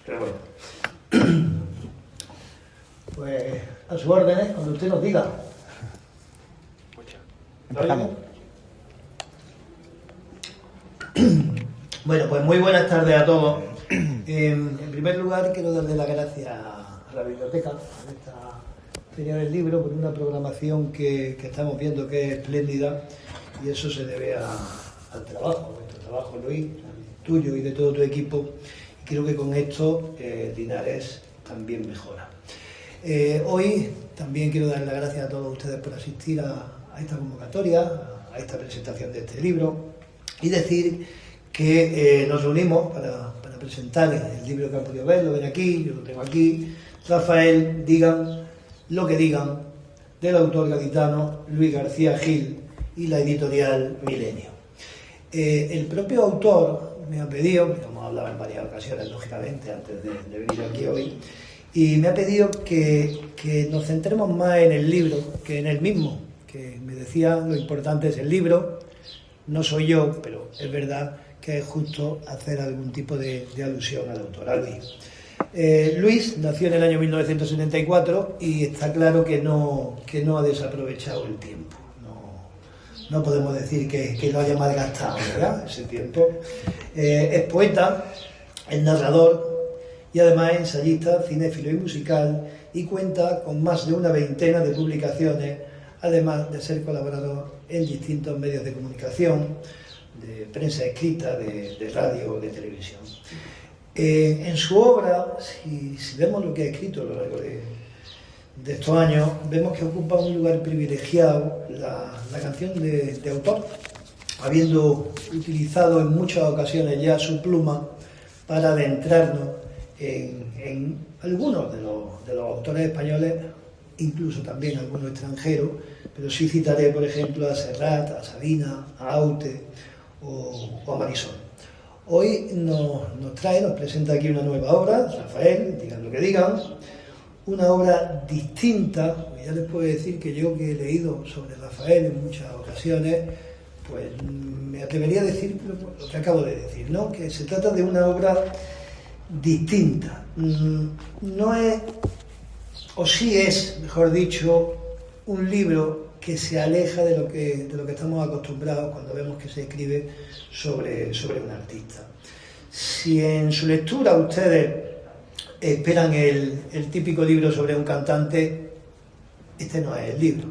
Pero bueno. Pues a sus órdenes, cuando usted nos diga. Empezamos. Bueno, pues muy buenas tardes a todos. En primer lugar, quiero darle las gracias a la biblioteca, a esta Feria del Libro, por una programación que estamos viendo que es espléndida, y eso se debe al trabajo, nuestro trabajo, Luis, al tuyo y de todo tu equipo. Y creo que con esto Linares también mejora. Hoy también quiero dar las gracias a todos ustedes por asistir a esta convocatoria, a esta presentación de este libro, y decir que nos reunimos para presentar el libro que han podido ver. Lo ven aquí, yo lo tengo aquí. Rafael, digan lo que digan, del autor gaditano Luis García Gil y la editorial Milenio. El propio autor me ha pedido, porque hemos hablado en varias ocasiones, lógicamente, antes de venir aquí hoy, y me ha pedido que nos centremos más en el libro que en el mismo, que me decía lo importante es el libro. No soy yo, pero es verdad que es justo hacer algún tipo de alusión al autor, a Luis. Luis nació en el año 1974 y está claro que no ha desaprovechado el tiempo. No podemos decir que lo haya malgastado, ¿verdad? Ese tiempo. Es poeta, es narrador y además es ensayista, cinéfilo y musical, y cuenta con más de una veintena de publicaciones, además de ser colaborador en distintos medios de comunicación, de prensa escrita, de radio, de televisión. En su obra, si vemos lo que ha escrito a lo largo de estos años, vemos que ocupa un lugar privilegiado la canción de autor, habiendo utilizado en muchas ocasiones ya su pluma para adentrarnos en algunos de los autores españoles, incluso también algunos extranjeros, pero sí citaré, por ejemplo, a Serrat, a Sabina, a Aute o a Marisol. Hoy nos presenta aquí una nueva obra, Rafael, digan lo que digan, una obra distinta. Ya les puedo decir que yo, que he leído sobre Rafael en muchas ocasiones, pues me atrevería a decir lo que acabo de decir, ¿no? Que se trata de una obra distinta. No es, o sí es, mejor dicho, un libro que se aleja de lo que estamos acostumbrados cuando vemos que se escribe sobre un artista. Si en su lectura ustedes esperan el típico libro sobre un cantante, este no es el libro,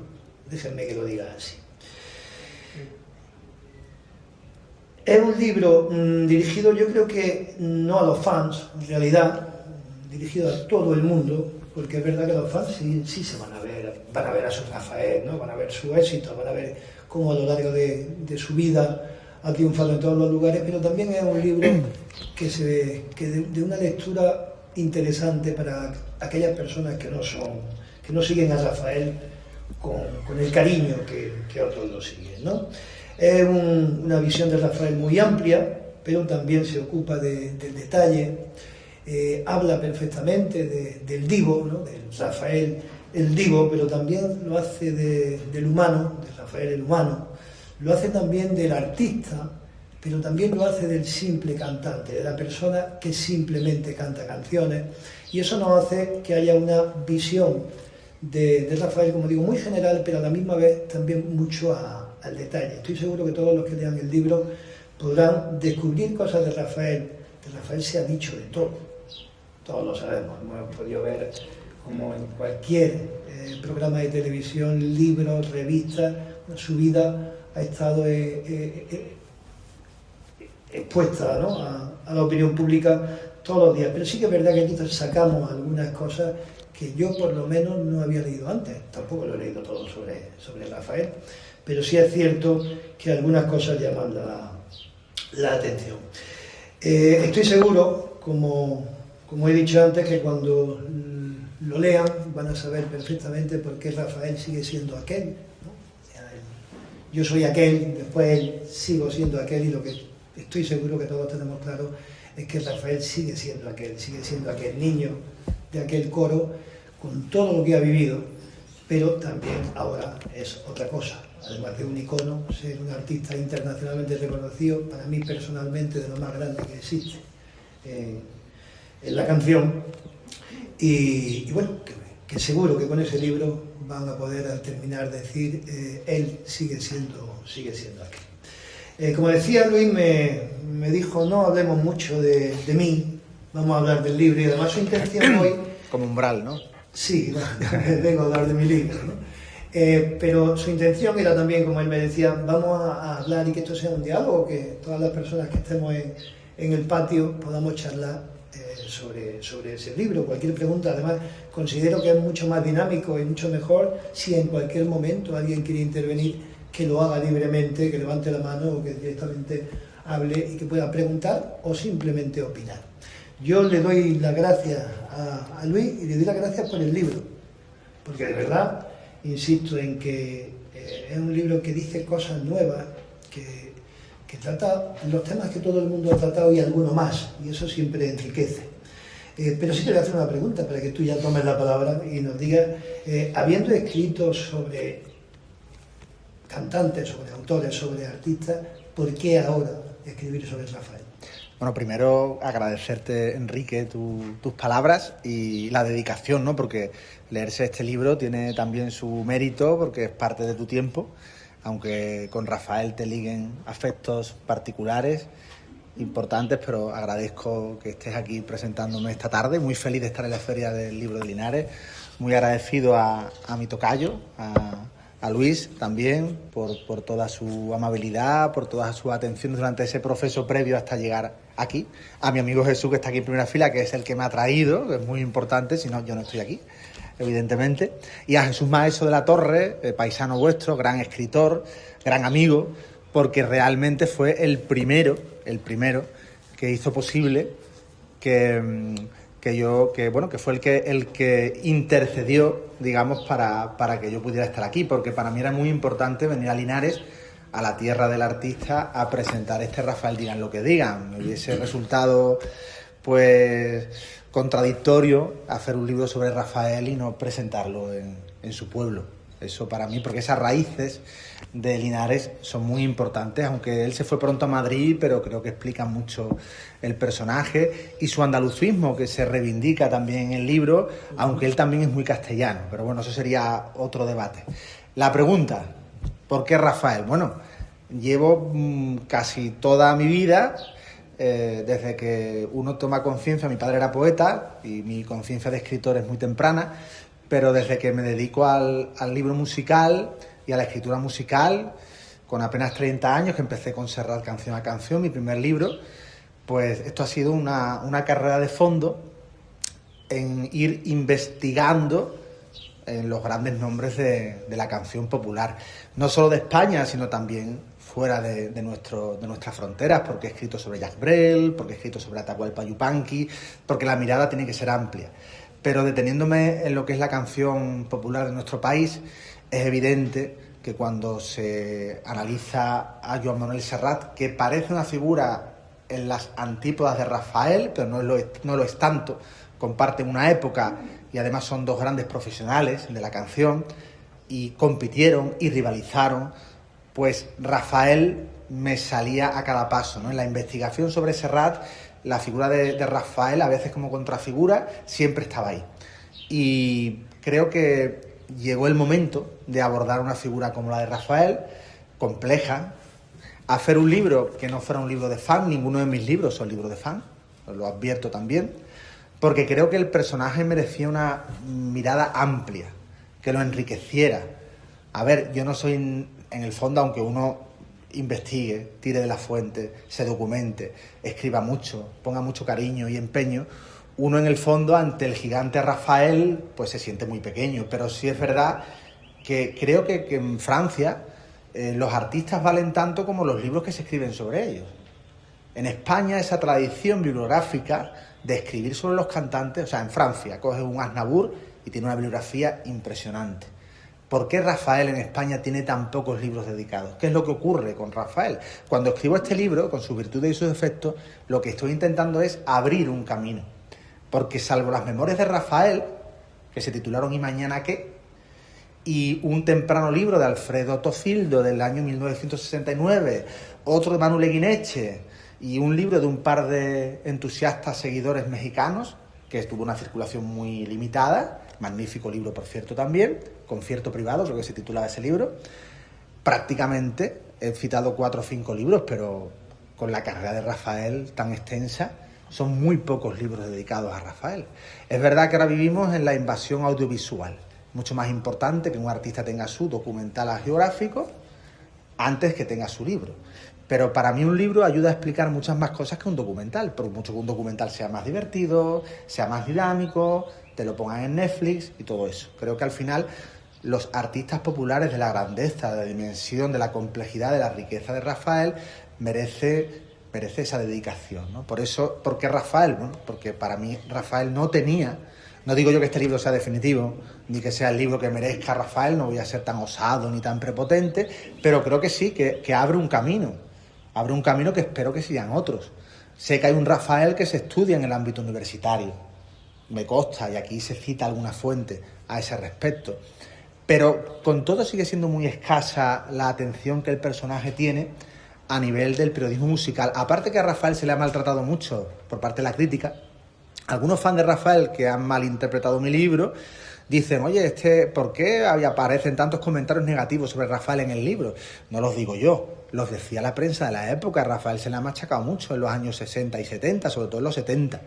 déjenme que lo diga así. Es un libro dirigido, yo creo que no a los fans, en realidad, dirigido a todo el mundo, porque es verdad que los fans sí se van a ver a su Rafael, ¿no? Van a ver su éxito, van a ver cómo a lo largo de su vida ha triunfado en todos los lugares, pero también es un libro que de una lectura interesante para aquellas personas que no siguen a Rafael con el cariño que otros lo siguen, ¿no? Es una visión de Rafael muy amplia, pero también se ocupa del detalle. Habla perfectamente del divo, ¿no? Del Rafael el divo, pero también lo hace del humano, de Rafael el humano, lo hace también del artista, pero también lo hace del simple cantante, de la persona que simplemente canta canciones, y eso nos hace que haya una visión de Rafael, como digo, muy general, pero a la misma vez también mucho al detalle. Estoy seguro que todos los que lean el libro podrán descubrir cosas de Rafael. De Rafael se ha dicho de todo, todos lo sabemos, hemos podido ver como en cualquier programa de televisión, libros, revistas, su vida ha estado expuesta, ¿no? a la opinión pública todos los días. Pero sí que es verdad que aquí sacamos algunas cosas que yo por lo menos no había leído antes. Tampoco lo he leído todo sobre Rafael, pero sí es cierto que algunas cosas llaman la atención. Estoy seguro, como he dicho antes, que cuando lo lean van a saber perfectamente por qué Rafael sigue siendo aquel, ¿no? O sea, yo soy aquel, después él sigo siendo aquel, y lo que estoy seguro que todos tenemos claro es que Rafael sigue siendo aquel niño de aquel coro, con todo lo que ha vivido, pero también ahora es otra cosa. Además de un icono, ser un artista internacionalmente reconocido, para mí personalmente de lo más grande que existe en la canción. Y bueno, que seguro que con ese libro van a poder al terminar decir, él sigue siendo aquel. Como decía Luis, me dijo, no hablemos mucho de mí, vamos a hablar del libro, y además su intención hoy... Como umbral, ¿no? Sí, vengo a hablar de mi libro, ¿no? Pero su intención era también, como él me decía, vamos a hablar y que esto sea un diálogo, que todas las personas que estemos en el patio podamos charlar sobre ese libro. Cualquier pregunta, además, considero que es mucho más dinámico y mucho mejor si en cualquier momento alguien quiere intervenir, que lo haga libremente, que levante la mano o que directamente hable y que pueda preguntar o simplemente opinar. Yo le doy las gracias a Luis y le doy las gracias por el libro, porque de verdad insisto en que es un libro que dice cosas nuevas, que trata los temas que todo el mundo ha tratado y alguno más, y eso siempre enriquece. Pero sí te voy a hacer una pregunta para que tú ya tomes la palabra y nos digas, habiendo escrito sobre cantantes, sobre autores, sobre artistas, ¿por qué ahora escribir sobre Rafael? Bueno, primero agradecerte, Enrique, tus palabras y la dedicación, ¿no? Porque leerse este libro tiene también su mérito, porque es parte de tu tiempo, aunque con Rafael te liguen afectos particulares importantes, pero agradezco que estés aquí presentándome esta tarde, muy feliz de estar en la Feria del Libro de Linares, muy agradecido a mi tocayo, a Luis también, por toda su amabilidad, por toda su atención durante ese proceso previo hasta llegar aquí, a mi amigo Jesús, que está aquí en primera fila, que es el que me ha traído, que es muy importante, si no yo no estoy aquí, evidentemente, y a Jesús Maeso de la Torre, paisano vuestro, gran escritor, gran amigo, porque realmente fue el primero que hizo posible que fue el que intercedió, digamos, para que yo pudiera estar aquí, porque para mí era muy importante venir a Linares, a la tierra del artista, a presentar este Rafael, digan lo que digan. Me hubiese resultado, pues, contradictorio hacer un libro sobre Rafael y no presentarlo en su pueblo. Eso para mí, porque esas raíces de Linares son muy importantes, aunque él se fue pronto a Madrid, pero creo que explican mucho el personaje y su andalucismo, que se reivindica también en el libro, aunque él también es muy castellano. Pero bueno, eso sería otro debate. La pregunta, ¿por qué Rafael? Bueno, llevo casi toda mi vida, desde que uno toma conciencia, mi padre era poeta y mi conciencia de escritor es muy temprana, pero desde que me dedico al libro musical y a la escritura musical, con apenas 30 años, que empecé con Serrat canción a canción, mi primer libro, pues esto ha sido una carrera de fondo en ir investigando en los grandes nombres de la canción popular, no solo de España, sino también fuera de nuestras fronteras, porque he escrito sobre Jacques Brel, porque he escrito sobre Atahualpa Yupanqui, porque la mirada tiene que ser amplia. Pero deteniéndome en lo que es la canción popular de nuestro país, es evidente que cuando se analiza a Joan Manuel Serrat, que parece una figura en las antípodas de Rafael, pero no lo es tanto, comparten una época y además son dos grandes profesionales de la canción y compitieron y rivalizaron, pues Rafael me salía a cada paso, ¿no? En la investigación sobre Serrat, la figura de Rafael, a veces como contrafigura, siempre estaba ahí. Y creo que llegó el momento de abordar una figura como la de Rafael, compleja, hacer un libro que no fuera un libro de fan. Ninguno de mis libros son libros de fan, os lo advierto también, porque creo que el personaje merecía una mirada amplia, que lo enriqueciera. A ver, yo no soy, en el fondo, aunque uno investigue, tire de la fuente, se documente, escriba mucho, ponga mucho cariño y empeño, uno en el fondo ante el gigante Rafael pues se siente muy pequeño, pero sí es verdad que creo que en Francia los artistas valen tanto como los libros que se escriben sobre ellos. En España esa tradición bibliográfica de escribir sobre los cantantes, o sea, en Francia coge un Aznavour y tiene una bibliografía impresionante. ¿Por qué Rafael en España tiene tan pocos libros dedicados? ¿Qué es lo que ocurre con Rafael? Cuando escribo este libro, con sus virtudes y sus defectos, lo que estoy intentando es abrir un camino. Porque salvo las memorias de Rafael, que se titularon ¿Y mañana qué?, y un temprano libro de Alfredo Tocildo del año 1969, otro de Manu Leguineche y un libro de un par de entusiastas seguidores mexicanos, que tuvo una circulación muy limitada, magnífico libro por cierto también, Concierto Privado, creo que se titulaba ese libro. Prácticamente he citado 4 o 5 libros, pero con la carrera de Rafael tan extensa, son muy pocos libros dedicados a Rafael. Es verdad que ahora vivimos en la invasión audiovisual, mucho más importante que un artista tenga su documental geográfico antes que tenga su libro. Pero para mí un libro ayuda a explicar muchas más cosas que un documental, por mucho que un documental sea más divertido, sea más dinámico, te lo pongan en Netflix y todo eso. Creo que al final los artistas populares, de la grandeza, de la dimensión, de la complejidad, de la riqueza de Rafael, merece esa dedicación, ¿no? ¿Por qué Rafael? Bueno, porque para mí Rafael no tenía, no digo yo que este libro sea definitivo, ni que sea el libro que merezca a Rafael, no voy a ser tan osado ni tan prepotente, pero creo que sí, que abre un camino que espero que sigan otros. Sé que hay un Rafael que se estudia en el ámbito universitario, me consta, y aquí se cita alguna fuente a ese respecto, pero con todo sigue siendo muy escasa la atención que el personaje tiene a nivel del periodismo musical. Aparte que a Rafael se le ha maltratado mucho por parte de la crítica, algunos fans de Rafael que han malinterpretado mi libro dicen, oye, ¿por qué aparecen tantos comentarios negativos sobre Rafael en el libro? No los digo yo, los decía la prensa de la época. A Rafael se le ha machacado mucho en los años 60 y 70, sobre todo en los 70.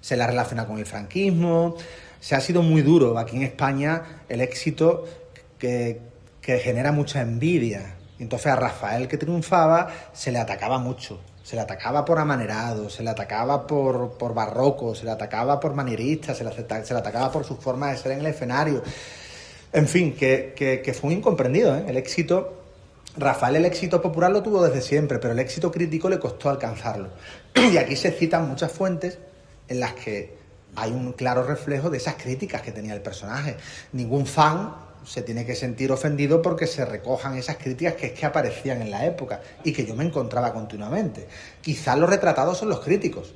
Se la relaciona con el franquismo, se ha sido muy duro. Aquí en España el éxito que genera mucha envidia. Entonces a Rafael, que triunfaba, se le atacaba mucho. Se le atacaba por amanerado, se le atacaba por barroco, se le atacaba por manierista, se le atacaba por su forma de ser en el escenario. En fin, que fue un incomprendido, ¿eh? Rafael el éxito popular lo tuvo desde siempre, pero el éxito crítico le costó alcanzarlo. Y aquí se citan muchas fuentes en las que hay un claro reflejo de esas críticas que tenía el personaje. Ningún fan se tiene que sentir ofendido porque se recojan esas críticas que aparecían en la época y que yo me encontraba continuamente. Quizás los retratados son los críticos,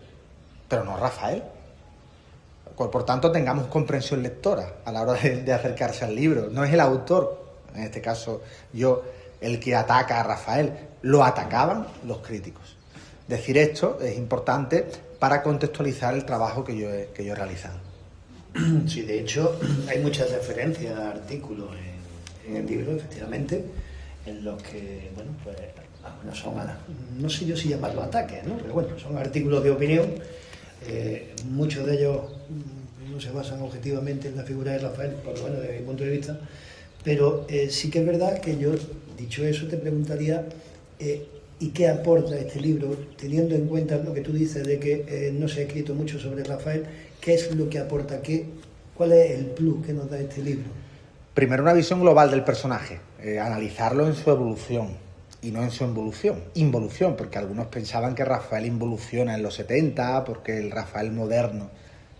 pero no Rafael. Por tanto, tengamos comprensión lectora a la hora de acercarse al libro. No es el autor, en este caso yo, el que ataca a Rafael, lo atacaban los críticos. Decir esto es importante para contextualizar el trabajo que yo he realizado. Sí, de hecho, hay muchas referencias a artículos en el libro, efectivamente, en los que, bueno, pues, algunos son, no sé yo si llamarlo ataques, ¿no? Pero bueno, son artículos de opinión, muchos de ellos no se basan objetivamente en la figura de Rafael, por lo menos desde mi punto de vista, pero sí que es verdad que yo, dicho eso, te preguntaría, ¿y qué aporta este libro, teniendo en cuenta lo que tú dices de que no se ha escrito mucho sobre Rafael? ¿Qué es lo que aporta? ¿Cuál es el plus que nos da este libro? Primero, una visión global del personaje, analizarlo en su evolución y no en su involución, porque algunos pensaban que Rafael involuciona en los 70, porque el Rafael moderno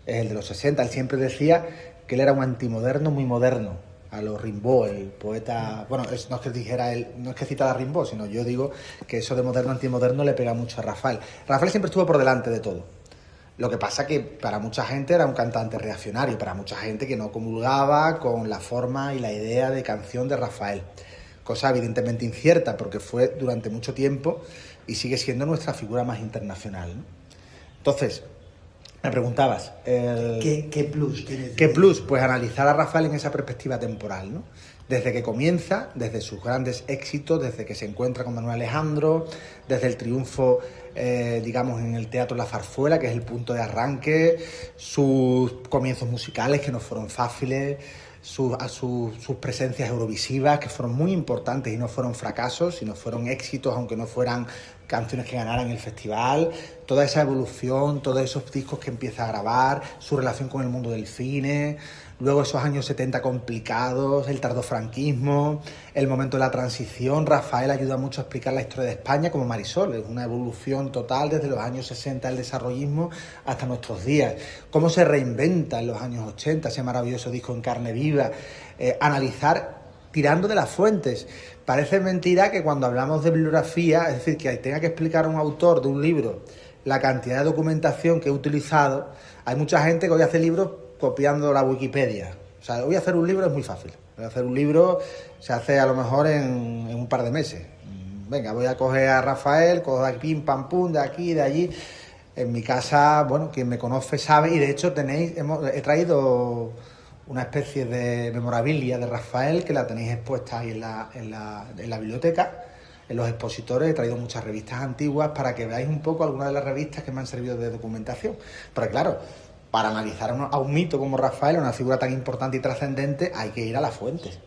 es el de los 60. Él siempre decía que él era un antimoderno muy moderno, a lo Rimbaud, el poeta. Bueno, no es que dijera él, no es que citara a Rimbaud, sino yo digo que eso de moderno antimoderno le pega mucho a Rafael. Rafael siempre estuvo por delante de todo. Lo que pasa que para mucha gente era un cantante reaccionario, para mucha gente que no comulgaba con la forma y la idea de canción de Rafael. Cosa evidentemente incierta, porque fue durante mucho tiempo y sigue siendo nuestra figura más internacional, ¿no? Entonces, me preguntabas... ¿Qué plus tiene? ¿Qué plus? Pues analizar a Rafael en esa perspectiva temporal, ¿no? Desde que comienza, desde sus grandes éxitos, desde que se encuentra con Manuel Alejandro, desde el triunfo, digamos, en el Teatro La Zarzuela, que es el punto de arranque, sus comienzos musicales, que no fueron fáciles, sus presencias eurovisivas, que fueron muy importantes y no fueron fracasos, sino fueron éxitos, aunque no fueran canciones que ganaran el festival, toda esa evolución, todos esos discos que empieza a grabar, su relación con el mundo del cine, luego esos años 70 complicados, el tardofranquismo, el momento de la transición. Rafael ayuda mucho a explicar la historia de España como Marisol, es una evolución total desde los años 60 del desarrollismo hasta nuestros días. Cómo se reinventa en los años 80, ese maravilloso disco En carne viva, analizar tirando de las fuentes. Parece mentira que cuando hablamos de bibliografía, es decir, que tenga que explicar a un autor de un libro la cantidad de documentación que he utilizado, hay mucha gente que hoy hace libros copiando la Wikipedia. O sea, hoy hacer un libro es muy fácil. Hoy hacer un libro se hace a lo mejor en un par de meses. venga, voy a coger a Rafael, cojo aquí, pim, pam, pum, de aquí, de allí. En mi casa, bueno, quien me conoce sabe, y de hecho he traído una especie de memorabilia de Rafael que la tenéis expuesta ahí en la biblioteca, en los expositores. He traído muchas revistas antiguas para que veáis un poco algunas de las revistas que me han servido de documentación. Pero claro, para analizar a un mito como Rafael, una figura tan importante y trascendente, hay que ir a las fuentes.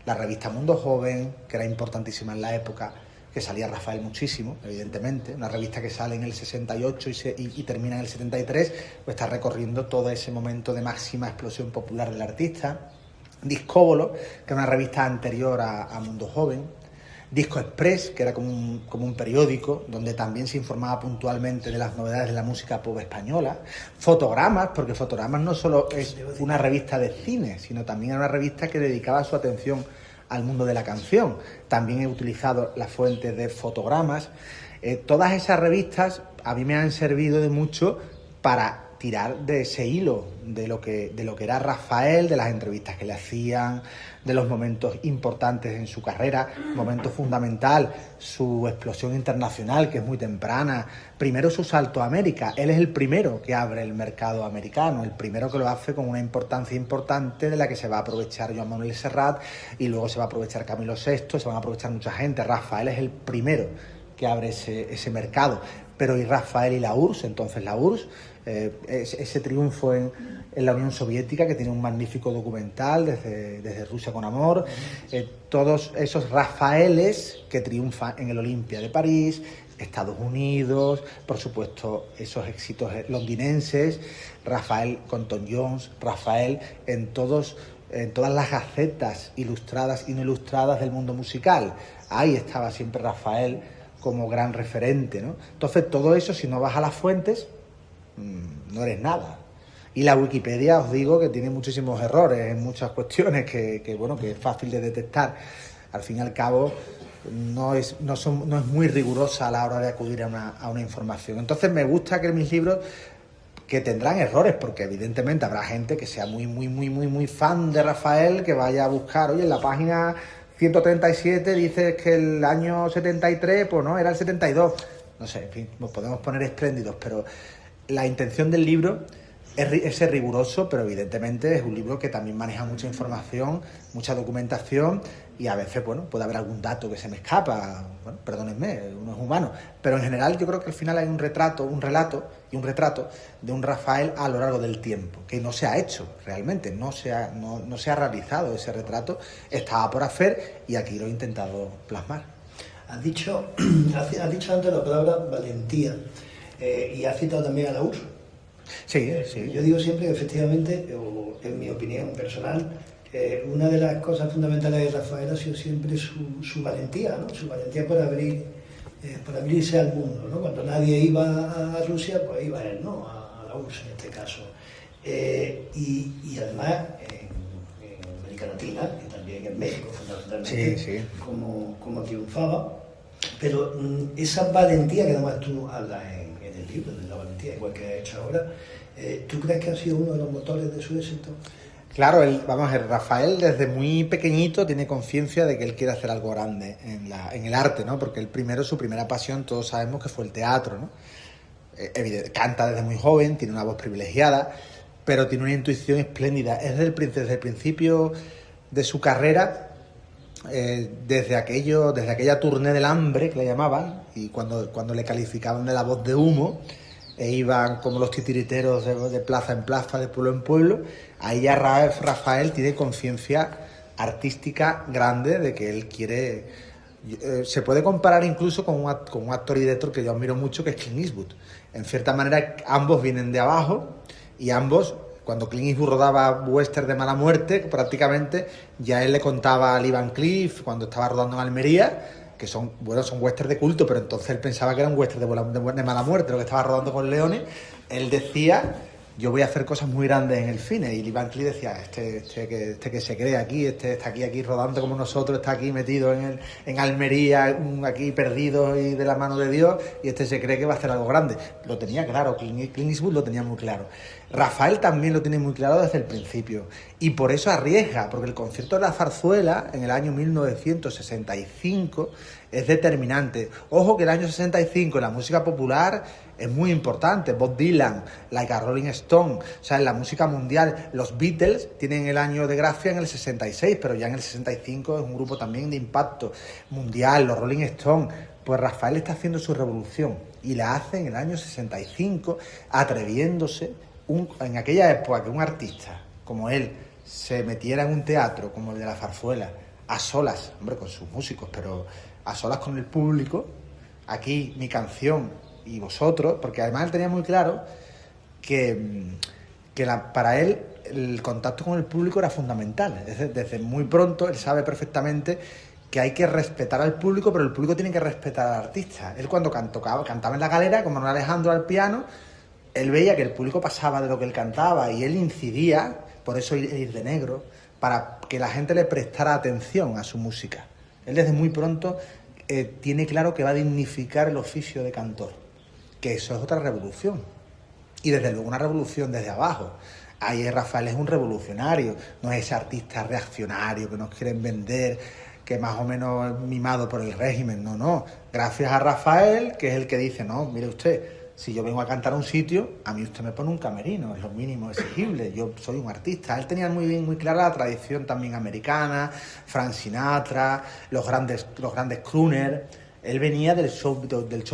La revista Mundo Joven, que era importantísima en la época, que salía Rafael muchísimo, evidentemente, una revista que sale en el 68 y termina en el 73, pues está recorriendo todo ese momento de máxima explosión popular del artista. Discóbolo, que era una revista anterior a Mundo Joven. Disco Express, que era como un periódico donde también se informaba puntualmente de las novedades de la música pop española. Fotogramas, porque Fotogramas no solo es una revista de cine, sino también era una revista que dedicaba su atención al mundo de la canción. También he utilizado las fuentes de Fotogramas. Todas esas revistas a mí me han servido de mucho para tirar de ese hilo de lo que era Rafael, de las entrevistas que le hacían, de los momentos importantes en su carrera, momento fundamental, su explosión internacional, que es muy temprana. Primero su salto a América. Él es el primero que abre el mercado americano, el primero que lo hace con una importancia importante de la que se va a aprovechar Joan Manuel Serrat, y luego se va a aprovechar Camilo VI, se van a aprovechar mucha gente. Rafael es el primero que abre ese mercado. Pero ¿y Rafael y la URSS? Entonces la URSS, ese triunfo en la Unión Soviética, que tiene un magnífico documental desde Rusia con amor, todos esos Rafaeles que triunfan en el Olimpia de París, Estados Unidos, por supuesto esos éxitos londinenses, Rafael con Tom Jones, Rafael en todas las gacetas ilustradas y no ilustradas del mundo musical. Ahí estaba siempre Rafael como gran referente, ¿no? Entonces todo eso, si no vas a las fuentes, no eres nada. Y la Wikipedia, os digo, que tiene muchísimos errores en muchas cuestiones que es fácil de detectar. Al fin y al cabo, no es muy rigurosa a la hora de acudir a una información. Entonces me gusta que mis libros, que tendrán errores, porque evidentemente habrá gente que sea muy fan de Rafael, que vaya a buscar, oye, en la página 137 dices que el año 73, pues no, era el 72. No sé, en fin, nos podemos poner espléndidos, pero la intención del libro es ser riguroso, pero evidentemente es un libro que también maneja mucha información, mucha documentación, y a veces, bueno, puede haber algún dato que se me escapa, bueno, perdónenme, uno es humano, pero en general yo creo que al final hay un relato de un Rafael a lo largo del tiempo, que no se ha hecho realmente, no se ha realizado ese retrato, estaba por hacer y aquí lo he intentado plasmar. Has dicho antes la palabra valentía, y has citado también a la URSS. Sí, sí. Yo digo siempre que efectivamente, o en mi opinión personal, una de las cosas fundamentales de Rafael ha sido siempre su valentía, ¿no? Su valentía por abrirse al mundo, ¿no? Cuando nadie iba a Rusia, pues iba él, ¿no? A la URSS en este caso. Y además en América Latina y también en México fundamentalmente, sí. Como triunfaba. Pero esa valentía que además tú hablas en el libro, de la valentía, igual que has hecho ahora, ¿tú crees que ha sido uno de los motores de su éxito? Claro, Rafael desde muy pequeñito tiene conciencia de que él quiere hacer algo grande en el arte, ¿no? Porque su primera pasión, todos sabemos que fue el teatro, ¿no? Canta desde muy joven, tiene una voz privilegiada, pero tiene una intuición espléndida. Es desde el principio de su carrera, desde aquella tournée del hambre que le llamaban, y cuando le calificaban de la voz de humo, e iban como los titiriteros de plaza en plaza, de pueblo en pueblo, ahí ya Rafael tiene conciencia artística grande de que él quiere. Se puede comparar incluso con un actor y director que yo admiro mucho, que es Clint Eastwood. En cierta manera, ambos vienen de abajo, y ambos, cuando Clint Eastwood rodaba western de mala muerte, prácticamente ya él le contaba a Lee Van Cleef, cuando estaba rodando en Almería, que son western de culto, pero entonces él pensaba que era un western de mala muerte, lo que estaba rodando con Leone. Él decía, yo voy a hacer cosas muy grandes en el cine, y Lee Van Cleef decía, este que se cree aquí, está aquí rodando como nosotros, está aquí metido en Almería, aquí perdido y de la mano de Dios, y se cree que va a hacer algo grande. Lo tenía claro, Clint Eastwood lo tenía muy claro. Rafael también lo tiene muy claro desde el principio, y por eso arriesga, porque el concierto de la zarzuela en el año 1965 es determinante. Ojo que el año 65 en la música popular es muy importante. Bob Dylan, Like a Rolling Stone, o sea, en la música mundial, los Beatles tienen el año de gracia en el 66, pero ya en el 65 es un grupo también de impacto mundial, los Rolling Stone. Pues Rafael está haciendo su revolución y la hace en el año 65, atreviéndose en aquella época que un artista como él se metiera en un teatro como el de la Zarzuela, a solas, hombre, con sus músicos, pero a solas con el público, aquí mi canción y vosotros, porque además él tenía muy claro que para él el contacto con el público era fundamental. Desde muy pronto él sabe perfectamente que hay que respetar al público, pero el público tiene que respetar al artista. Él cuando cantaba en la galera con Manuel Alejandro al piano, él veía que el público pasaba de lo que él cantaba y él incidía, por eso el ir de negro, para que la gente le prestara atención a su música. Él desde muy pronto tiene claro que va a dignificar el oficio de cantor, que eso es otra revolución. Y desde luego una revolución desde abajo. Ahí Rafael es un revolucionario, no es ese artista reaccionario que nos quieren vender, que más o menos es mimado por el régimen. No. Gracias a Rafael, que es el que dice, no, mire usted, si yo vengo a cantar a un sitio, a mí usted me pone un camerino, es lo mínimo exigible, yo soy un artista. Él tenía muy clara la tradición también americana, Frank Sinatra, los grandes crooners. Él venía del show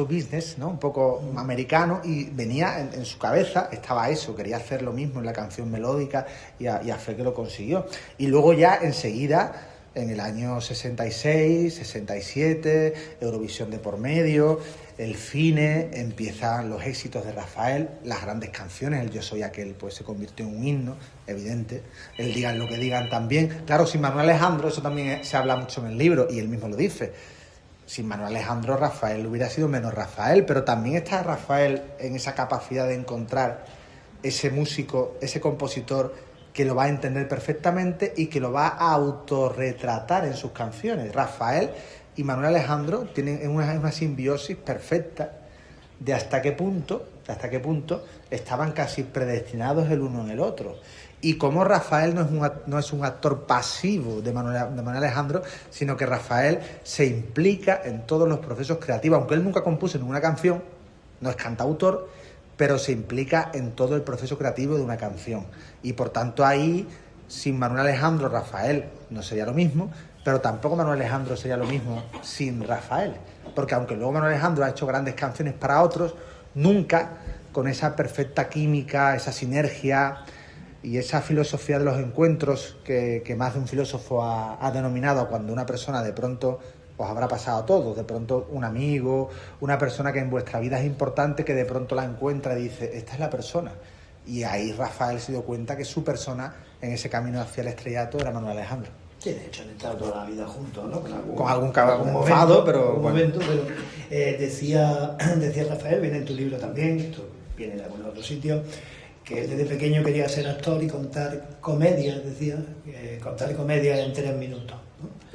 business, ¿no? Un poco americano, y venía en su cabeza, estaba eso, quería hacer lo mismo en la canción melódica, y a fe que lo consiguió. Y luego ya enseguida, en el año 66, 67, Eurovisión de por medio, el cine, empiezan los éxitos de Rafael, las grandes canciones, el Yo soy aquel pues se convirtió en un himno, evidente, el Digan lo que digan también. Claro, sin Manuel Alejandro, eso también se habla mucho en el libro, y él mismo lo dice, sin Manuel Alejandro, Rafael hubiera sido menos Rafael, pero también está Rafael en esa capacidad de encontrar ese músico, ese compositor que lo va a entender perfectamente y que lo va a autorretratar en sus canciones. Rafael y Manuel Alejandro tienen una simbiosis perfecta de hasta qué punto estaban casi predestinados el uno en el otro. Y como Rafael no es un actor pasivo de Manuel Alejandro, sino que Rafael se implica en todos los procesos creativos, aunque él nunca compuso ninguna canción, no es cantautor, pero se implica en todo el proceso creativo de una canción. Y por tanto ahí, sin Manuel Alejandro, Rafael no sería lo mismo, pero tampoco Manuel Alejandro sería lo mismo sin Rafael. Porque aunque luego Manuel Alejandro ha hecho grandes canciones para otros, nunca con esa perfecta química, esa sinergia y esa filosofía de los encuentros que más de un filósofo ha denominado cuando una persona de pronto os habrá pasado a todos, de pronto un amigo, una persona que en vuestra vida es importante, que de pronto la encuentra y dice, esta es la persona. Y ahí Rafael se dio cuenta que su persona en ese camino hacia el estrellato era Manuel Alejandro. Sí, de hecho han estado toda la vida juntos, ¿no? Con algún momento, pero decía Rafael, viene en tu libro también, esto viene de algún otro sitio, que él desde pequeño quería ser actor y contar comedias, contar comedias en 3 minutos, ¿no?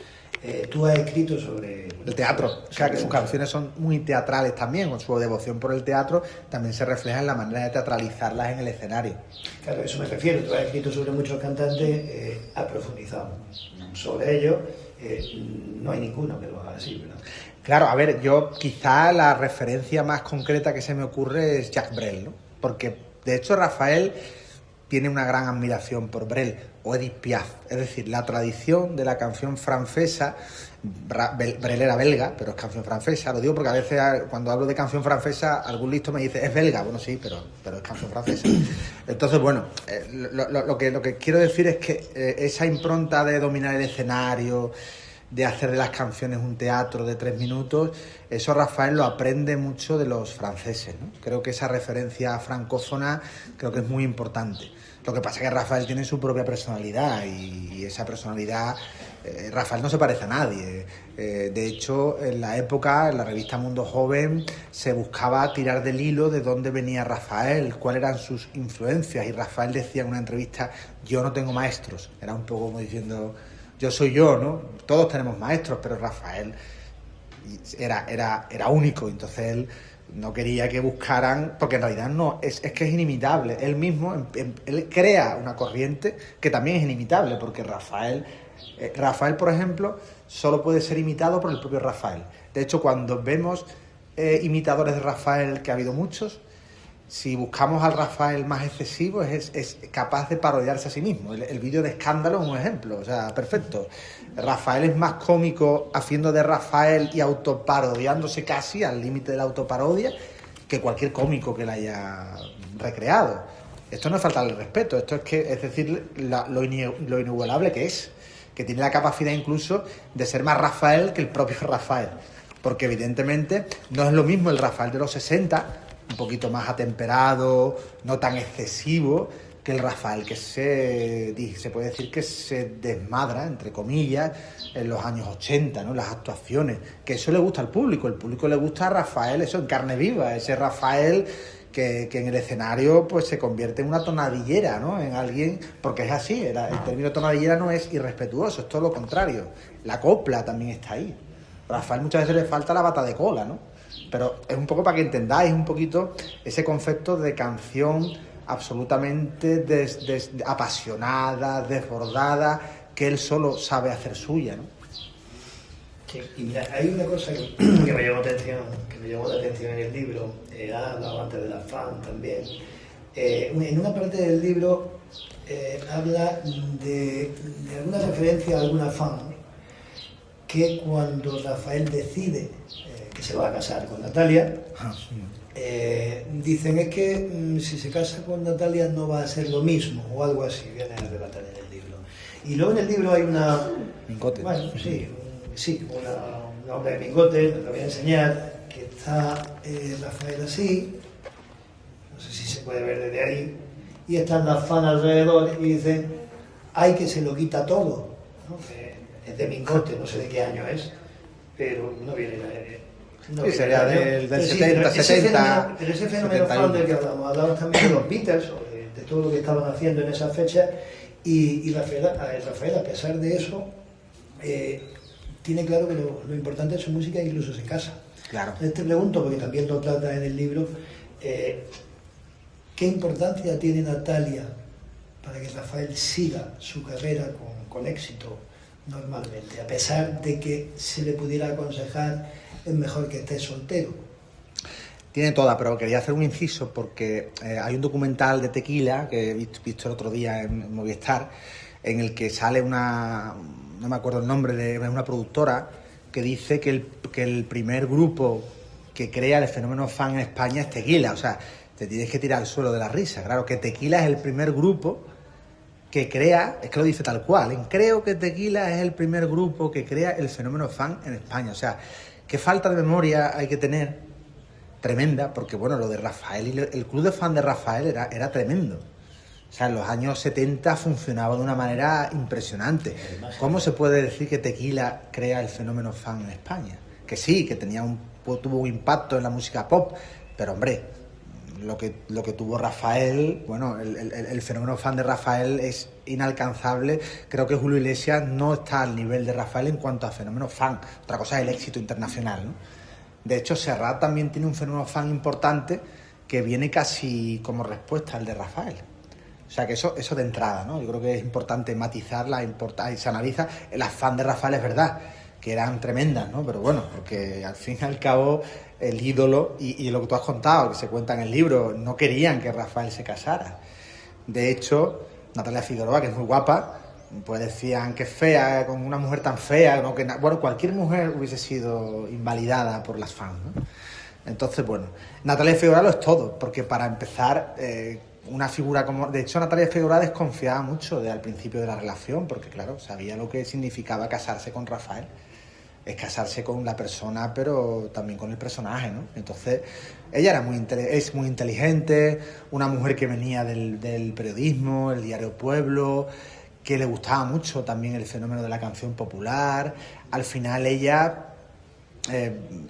Tú has escrito sobre el teatro, o sea que sus canciones son muy teatrales también, con su devoción por el teatro también se refleja en la manera de teatralizarlas en el escenario. Claro, a eso me refiero, tú has escrito sobre muchos cantantes, has profundizado sobre ellos, no hay ninguno que lo haga así, ¿verdad? Claro, a ver, yo quizá la referencia más concreta que se me ocurre es Jacques Brel, ¿no? Porque de hecho Rafael tiene una gran admiración por Brel o Edith Piaf, es decir, la tradición de la canción francesa. Brel era belga, pero es canción francesa, lo digo porque a veces cuando hablo de canción francesa algún listo me dice, ¿es belga? Bueno, sí, pero es canción francesa. Entonces, bueno, lo que quiero decir es que esa impronta de dominar el escenario, de hacer de las canciones un teatro de 3 minutos, eso Rafael lo aprende mucho de los franceses, ¿no? Creo que esa referencia francófona creo que es muy importante. Lo que pasa es que Rafael tiene su propia personalidad y esa personalidad, Rafael no se parece a nadie. De hecho, en la época, en la revista Mundo Joven, se buscaba tirar del hilo de dónde venía Rafael, cuáles eran sus influencias, y Rafael decía en una entrevista, yo no tengo maestros. Era un poco como diciendo, yo soy yo, ¿no? Todos tenemos maestros, pero Rafael era único, entonces él no quería que buscaran, porque en realidad no, es que es inimitable. Él mismo, él crea una corriente que también es inimitable, porque Rafael, por ejemplo, solo puede ser imitado por el propio Rafael. De hecho, cuando vemos imitadores de Rafael, que ha habido muchos, si buscamos al Rafael más excesivo, es capaz de parodiarse a sí mismo. El vídeo de Escándalo es un ejemplo, o sea, perfecto. Rafael es más cómico haciendo de Rafael y autoparodiándose casi al límite de la autoparodia que cualquier cómico que la haya recreado. Esto no es faltarle respeto, esto es decir lo inigualable que es, que tiene la capacidad incluso de ser más Rafael que el propio Rafael. Porque evidentemente no es lo mismo el Rafael de los 60, un poquito más atemperado, no tan excesivo, que el Rafael que se puede decir que se desmadra, entre comillas, en los años 80, ¿no? Las actuaciones, que eso le gusta al público. El público le gusta a Rafael, eso en carne viva, ese Rafael que en el escenario pues se convierte en una tonadillera, ¿no? En alguien, porque es así, el término tonadillera no es irrespetuoso, es todo lo contrario. La copla también está ahí. A Rafael muchas veces le falta la bata de cola, ¿no? Pero es un poco para que entendáis un poquito ese concepto de canción absolutamente apasionada, desbordada, que él solo sabe hacer suya, ¿no? Sí, y mira, hay una cosa que me llamó la atención en el libro, ha hablado antes del afán también. En una parte del libro habla de alguna referencia a algún afán que cuando Rafael decide que se va a casar con Natalia, dicen es que si se casa con Natalia no va a ser lo mismo, o algo así, viene a relatar en el libro. Y luego en el libro hay una... Mingote. Bueno, sí, una obra de Mingote, te la voy a enseñar, que está Rafael así, no sé si se puede ver desde ahí, y están las fans alrededor y dicen, ¡ay, que se lo quita todo! ¿No? Es de Mingote, no sé de qué año es, pero no viene no, sí, sería del 70, 70. Pero ese fenómeno fan del que hablamos también de los Beatles, o de todo lo que estaban haciendo en esa fecha, y Rafael, a pesar de eso, tiene claro que lo importante de su música incluso se casa. Claro. Entonces te pregunto, porque también lo trata en el libro, ¿qué importancia tiene Natalia para que Rafael siga su carrera con éxito normalmente, a pesar de que se le pudiera aconsejar es mejor que esté soltero? Tiene toda, pero quería hacer un inciso porque hay un documental de Tequila que he visto el otro día en Movistar, en el que sale no me acuerdo el nombre, de una productora que dice que el primer grupo que crea el fenómeno fan en España es Tequila. O sea, te tienes que tirar al suelo de la risa. Claro que Tequila es el primer grupo que crea, es que lo dice tal cual, creo que Tequila es el primer grupo que crea el fenómeno fan en España. O sea, qué falta de memoria hay que tener, tremenda, porque bueno, lo de Rafael y el club de fan de Rafael era tremendo. O sea, en los años 70 funcionaba de una manera impresionante. ¿Cómo se puede decir que Tequila crea el fenómeno fan en España? Que sí, que tuvo un impacto en la música pop, pero hombre, lo que tuvo Rafael, bueno, el fenómeno fan de Rafael es inalcanzable. Creo que Julio Iglesias no está al nivel de Rafael en cuanto a fenómeno fan. Otra cosa es el éxito internacional, ¿no? De hecho, Serrat también tiene un fenómeno fan importante que viene casi como respuesta al de Rafael. O sea que eso de entrada, ¿no? Yo creo que es importante matizarla, y se analiza. Las fans de Rafael es verdad que eran tremendas, ¿no? Pero bueno, porque al fin y al cabo el ídolo, y lo que tú has contado, que se cuenta en el libro, no querían que Rafael se casara. De hecho, Natalia Figueroa, que es muy guapa, pues decían que es fea, con una mujer tan fea, ¿no? Bueno, cualquier mujer hubiese sido invalidada por las fans, ¿no? Entonces, bueno, Natalia Figueroa lo es todo, porque para empezar, una figura como... De hecho, Natalia Figueroa desconfiaba mucho al principio de la relación, porque claro, sabía lo que significaba casarse con Rafael. Es casarse con la persona, pero también con el personaje, ¿no? Entonces, ella es muy inteligente, una mujer que venía del periodismo, el diario Pueblo, que le gustaba mucho también el fenómeno de la canción popular. Al final ella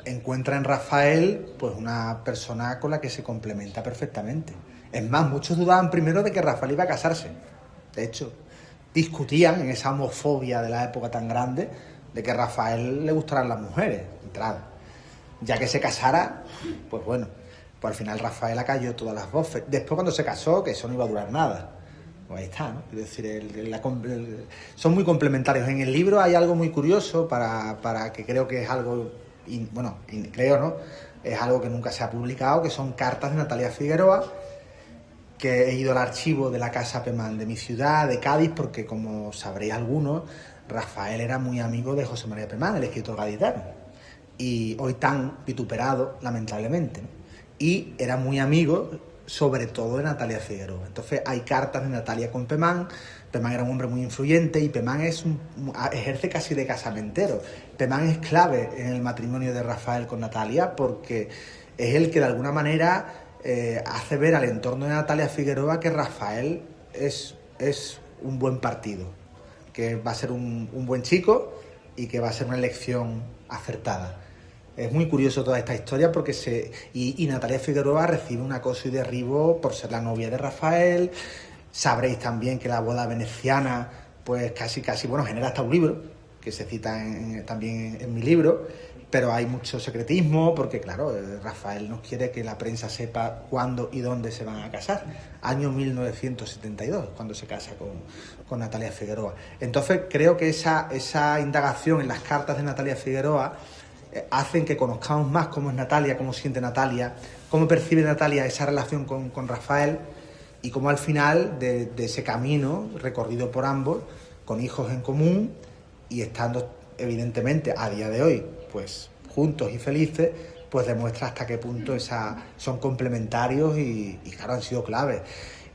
encuentra en Rafael pues una persona con la que se complementa perfectamente. Es más, muchos dudaban primero de que Rafael iba a casarse. De hecho, discutían en esa homofobia de la época tan grande de que a Rafael le gustaran las mujeres, de entrada. ya que se casara, pues bueno, pues al final Rafael cayó todas las voces. Después cuando se casó, que eso no iba a durar nada. Pues ahí está, ¿no? Quiero decir, son muy complementarios. En el libro hay algo muy curioso para que creo que es algo, creo, ¿no? Es algo que nunca se ha publicado, que son cartas de Natalia Figueroa, que he ido al archivo de la Casa Pemán de mi ciudad, de Cádiz, porque como sabréis algunos, Rafael era muy amigo de José María Pemán, el escritor gaditano, y hoy tan vituperado, lamentablemente, ¿no? Y era muy amigo, sobre todo, de Natalia Figueroa. Entonces hay cartas de Natalia con Pemán. Pemán era un hombre muy influyente y Pemán ejerce casi de casamentero. Pemán es clave en el matrimonio de Rafael con Natalia porque es el que de alguna manera hace ver al entorno de Natalia Figueroa que Rafael es un buen partido, que va a ser un buen chico y que va a ser una elección acertada. Es muy curioso toda esta historia porque y Natalia Figueroa recibe un acoso y derribo por ser la novia de Rafael. Sabréis también que la boda veneciana, pues casi, bueno, genera hasta un libro, que se cita también en mi libro, pero hay mucho secretismo porque, claro, Rafael no quiere que la prensa sepa cuándo y dónde se van a casar. Año 1972, cuando se casa con Natalia Figueroa. Entonces, creo que esa indagación en las cartas de Natalia Figueroa hacen que conozcamos más cómo es Natalia, cómo siente Natalia, cómo percibe Natalia esa relación con Rafael y cómo al final de ese camino recorrido por ambos, con hijos en común y estando evidentemente a día de hoy pues juntos y felices, pues demuestra hasta qué punto son complementarios y claro, han sido claves.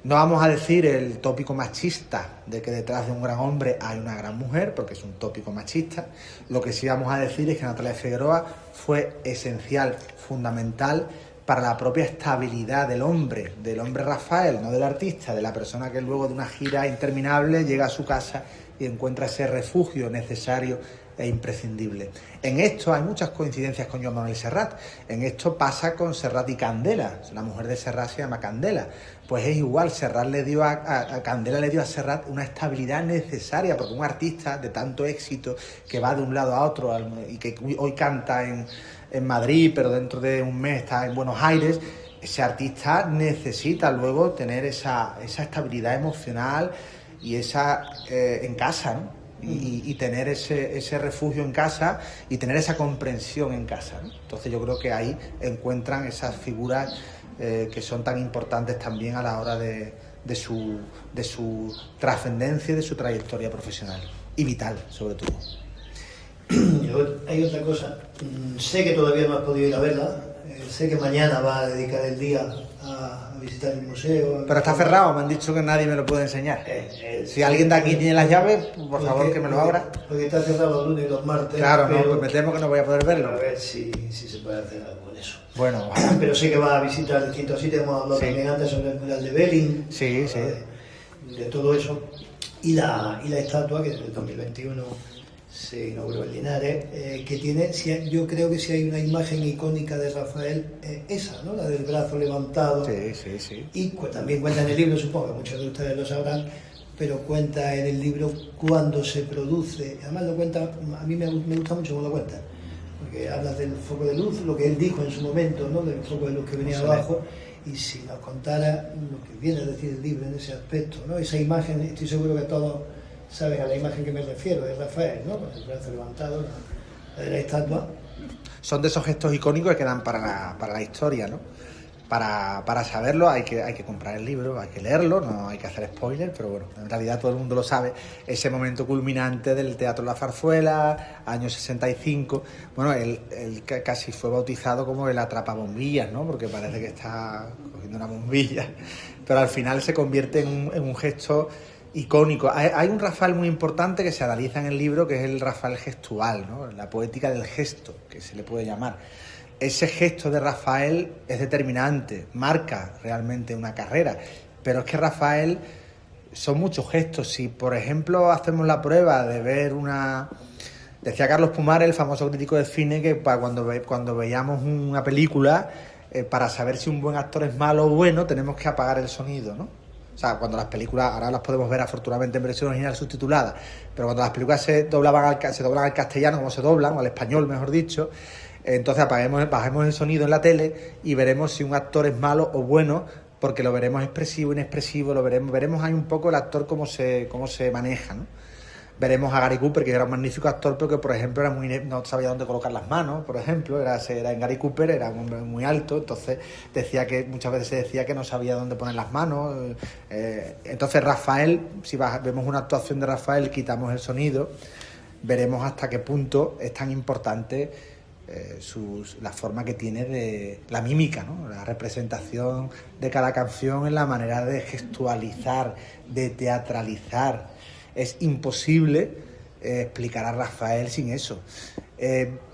No vamos a decir el tópico machista de que detrás de un gran hombre hay una gran mujer, porque es un tópico machista. Lo que sí vamos a decir es que Natalia Figueroa fue esencial, fundamental para la propia estabilidad del hombre Rafael, no del artista, de la persona que luego de una gira interminable llega a su casa y encuentra ese refugio necesario e imprescindible. En esto hay muchas coincidencias con Joan Manuel Serrat. En esto pasa con Serrat y Candela. La mujer de Serrat se llama Candela. Pues es igual, Serrat le dio a Candela le dio a Serrat una estabilidad necesaria, porque un artista de tanto éxito que va de un lado a otro y que hoy canta en Madrid, pero dentro de un mes está en Buenos Aires, ese artista necesita luego tener esa estabilidad emocional y en casa, ¿no? Y tener ese refugio en casa y tener esa comprensión en casa, ¿no? Entonces yo creo que ahí encuentran esas figuras que son tan importantes también a la hora de su trascendencia y de su trayectoria profesional y vital, sobre todo. Hay otra cosa, sé que todavía no has podido ir a verla, sé que mañana va a dedicar el día a visitar el museo. Pero está cerrado, me han dicho que nadie me lo puede enseñar. Si alguien de aquí tiene las llaves, por favor que me lo abra. Porque está cerrado los lunes y los martes. Claro, no, pues me temo que no voy a poder verlo. A ver si se puede hacer algo con eso. Bueno, pero sé que va a visitar distintos sitios, hemos hablado también antes sobre el mural de Belling. Sí. De todo eso. Y la estatua que en el 2021 se inauguró en Linares, que tiene, yo creo que si hay una imagen icónica de Rafael, esa, ¿no? La del brazo levantado. Sí. Y también cuenta en el libro, supongo que muchos de ustedes lo sabrán, pero cuenta en el libro cuando se produce. Además lo cuenta, a mí me gusta mucho cómo lo cuenta, porque habla del foco de luz, lo que él dijo en su momento, ¿no? Del foco de luz que venía abajo, y si nos contara lo que viene a decir el libro en ese aspecto, ¿no? Esa imagen, estoy seguro que todos saben a la imagen que me refiero, de Rafael, ¿no? Con el brazo levantado, la de la estatua. Son de esos gestos icónicos que quedan para la historia, ¿no? Para saberlo hay que comprar el libro, hay que leerlo, no hay que hacer spoiler, pero bueno, en realidad todo el mundo lo sabe. Ese momento culminante del Teatro La Zarzuela, año 65. Bueno, él casi fue bautizado como el atrapabombillas, ¿no? Porque parece que está cogiendo una bombilla, pero al final se convierte en un gesto icónico. Hay un Rafael muy importante que se analiza en el libro, que es el Rafael gestual, ¿no? La poética del gesto, que se le puede llamar. Ese gesto de Rafael es determinante, marca realmente una carrera, pero es que Rafael son muchos gestos. Si, por ejemplo, hacemos la prueba de ver Decía Carlos Pumares, el famoso crítico de cine, que cuando veíamos una película, para saber si un buen actor es malo o bueno, tenemos que apagar el sonido, ¿no? O sea, cuando las películas, ahora las podemos ver afortunadamente en versión original subtitulada, pero cuando las películas se doblan al castellano, como se doblan, o al español, mejor dicho, Entonces bajemos el sonido en la tele y veremos si un actor es malo o bueno, porque lo veremos expresivo, inexpresivo, veremos ahí un poco el actor cómo se maneja, ¿no? Veremos a Gary Cooper, que era un magnífico actor, pero que, por ejemplo, no sabía dónde colocar las manos, por ejemplo. Era en Gary Cooper, era un hombre muy alto, entonces muchas veces se decía que no sabía dónde poner las manos. Entonces Rafael, vemos una actuación de Rafael, quitamos el sonido, veremos hasta qué punto es tan importante la forma que tiene de la mímica, ¿no? La representación de cada canción en la manera de gestualizar, de teatralizar. Es imposible explicar a Rafael sin eso.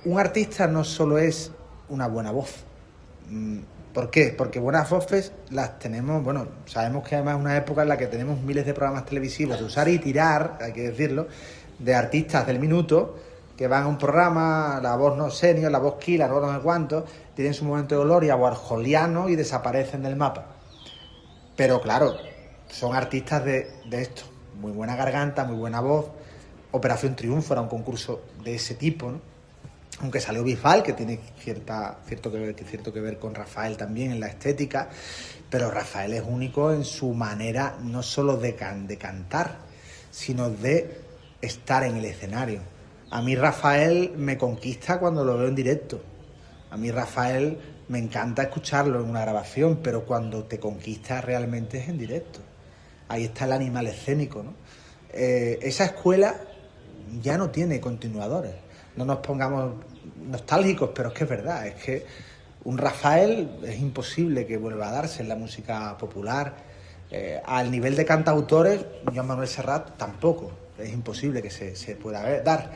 Un artista no solo es una buena voz. ¿Por qué? Porque buenas voces las tenemos, sabemos que además es una época en la que tenemos miles de programas televisivos de usar y tirar, hay que decirlo, de artistas del minuto que van a un programa, la voz no senior, la voz killer, la voz no sé cuánto, tienen su momento de gloria warholiano y desaparecen del mapa. Pero claro, son artistas de esto. Muy buena garganta, muy buena voz. Operación Triunfo era un concurso de ese tipo, ¿no? Aunque salió Bisbal, que tiene cierto que ver con Rafael también en la estética, pero Rafael es único en su manera no solo de cantar, sino de estar en el escenario. A mí Rafael me conquista cuando lo veo en directo. A mí Rafael me encanta escucharlo en una grabación, pero cuando te conquista realmente es en directo. Ahí está el animal escénico, ¿no? Esa escuela ya no tiene continuadores. No nos pongamos nostálgicos, pero es que es verdad. Es que un Rafael es imposible que vuelva a darse en la música popular. Al nivel de cantautores, Joan Manuel Serrat tampoco. Es imposible que se pueda dar.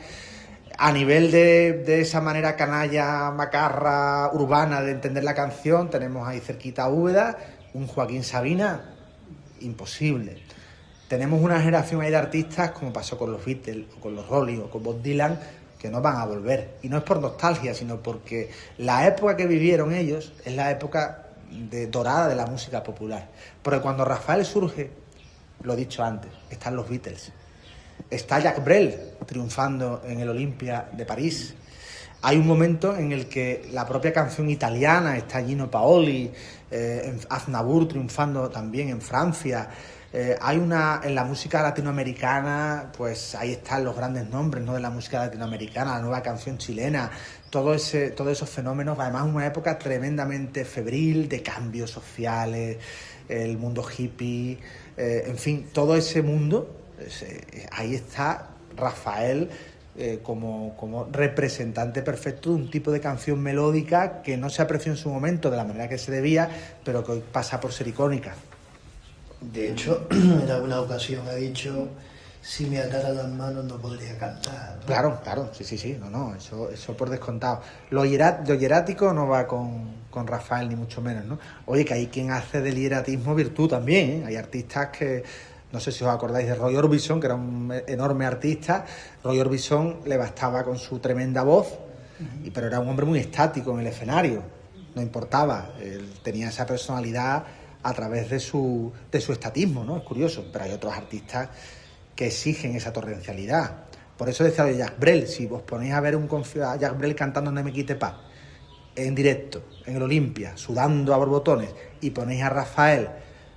A nivel de esa manera canalla, macarra, urbana de entender la canción, tenemos ahí cerquita a Úbeda, un Joaquín Sabina, imposible. Tenemos una generación ahí de artistas, como pasó con los Beatles, o con los Rolling, o con Bob Dylan, que no van a volver. Y no es por nostalgia, sino porque la época que vivieron ellos es la época dorada de la música popular. Porque cuando Rafael surge, lo he dicho antes, están los Beatles. Está Jacques Brel triunfando en el Olympia de París. Hay un momento en el que la propia canción italiana, está Gino Paoli, Aznavour triunfando también en Francia. En la música latinoamericana, pues ahí están los grandes nombres, ¿no?, de la música latinoamericana, la nueva canción chilena, todos esos fenómenos, además una época tremendamente febril de cambios sociales, el mundo hippie, en fin, todo ese mundo, ahí está Rafael como representante perfecto de un tipo de canción melódica que no se apreció en su momento de la manera que se debía, pero que hoy pasa por ser icónica. De hecho, en alguna ocasión ha dicho, si me atara las manos no podría cantar, ¿no? Claro, sí, eso por descontado. Lo hierático no va con Rafael, ni mucho menos, ¿no? Oye, que hay quien hace del hieratismo virtud también, ¿eh? Hay artistas que, no sé si os acordáis de Roy Orbison, que era un enorme artista. Roy Orbison le bastaba con su tremenda voz, pero era un hombre muy estático en el escenario, no importaba, él tenía esa personalidad a través de su estatismo, ¿no? Es curioso, pero hay otros artistas que exigen esa torrencialidad. Por eso decía de Jacques Brel, si os ponéis a ver a Jacques Brel cantando Ne me quitte pas en directo, en el Olympia, sudando a borbotones, y ponéis a Rafael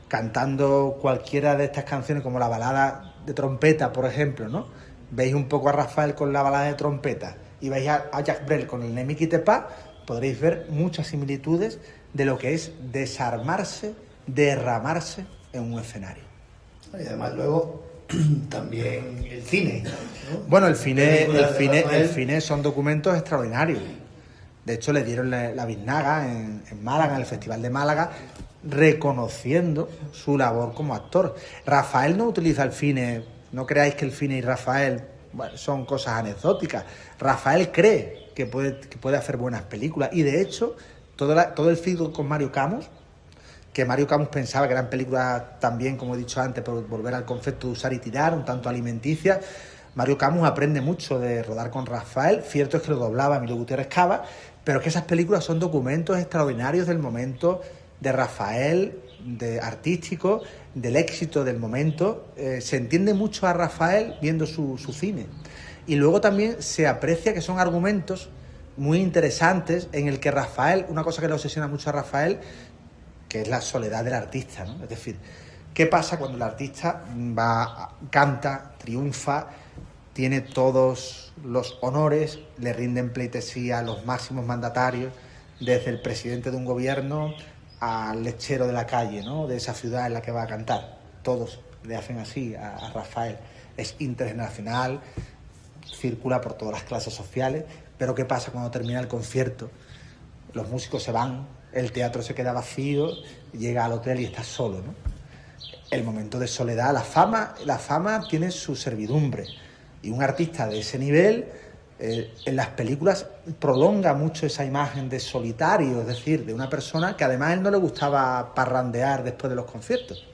cantando cualquiera de estas canciones, como la balada de trompeta, por ejemplo, ¿no? Veis un poco a Rafael con la balada de trompeta y veis a Jacques Brel con el Ne me quitte pas, podréis ver muchas similitudes de lo que es desarmarse, derramarse en un escenario. Y además luego también el cine, ¿no? Bueno, el cine son documentos extraordinarios. De hecho, le dieron la biznaga en Málaga, en el Festival de Málaga, reconociendo su labor como actor. Rafael no utiliza el cine, no creáis que el cine y Rafael son cosas anecdóticas. Rafael cree que puede hacer buenas películas, y de hecho todo el feedback con Mario Camus, que Mario Camus pensaba que eran películas también, como he dicho antes, por volver al concepto de usar y tirar, un tanto alimenticias. Mario Camus aprende mucho de rodar con Rafael. Cierto es que lo doblaba Emilio Gutiérrez Cava, pero es que esas películas son documentos extraordinarios del momento de Rafael, de artístico, del éxito del momento. Se entiende mucho a Rafael viendo su cine. Y luego también se aprecia que son argumentos muy interesantes en el que Rafael, una cosa que le obsesiona mucho a Rafael, que es la soledad del artista, ¿no? Es decir, ¿qué pasa cuando el artista canta, triunfa, tiene todos los honores, le rinden pleitesía a los máximos mandatarios, desde el presidente de un gobierno al lechero de la calle, ¿no?, de esa ciudad en la que va a cantar? Todos le hacen así a Rafael. Es intergeneracional, circula por todas las clases sociales, pero ¿qué pasa cuando termina el concierto? Los músicos se van, el teatro se queda vacío, llega al hotel y está solo, ¿no? El momento de soledad, la fama tiene su servidumbre, y un artista de ese nivel en las películas prolonga mucho esa imagen de solitario, es decir, de una persona que además a él no le gustaba parrandear después de los conciertos.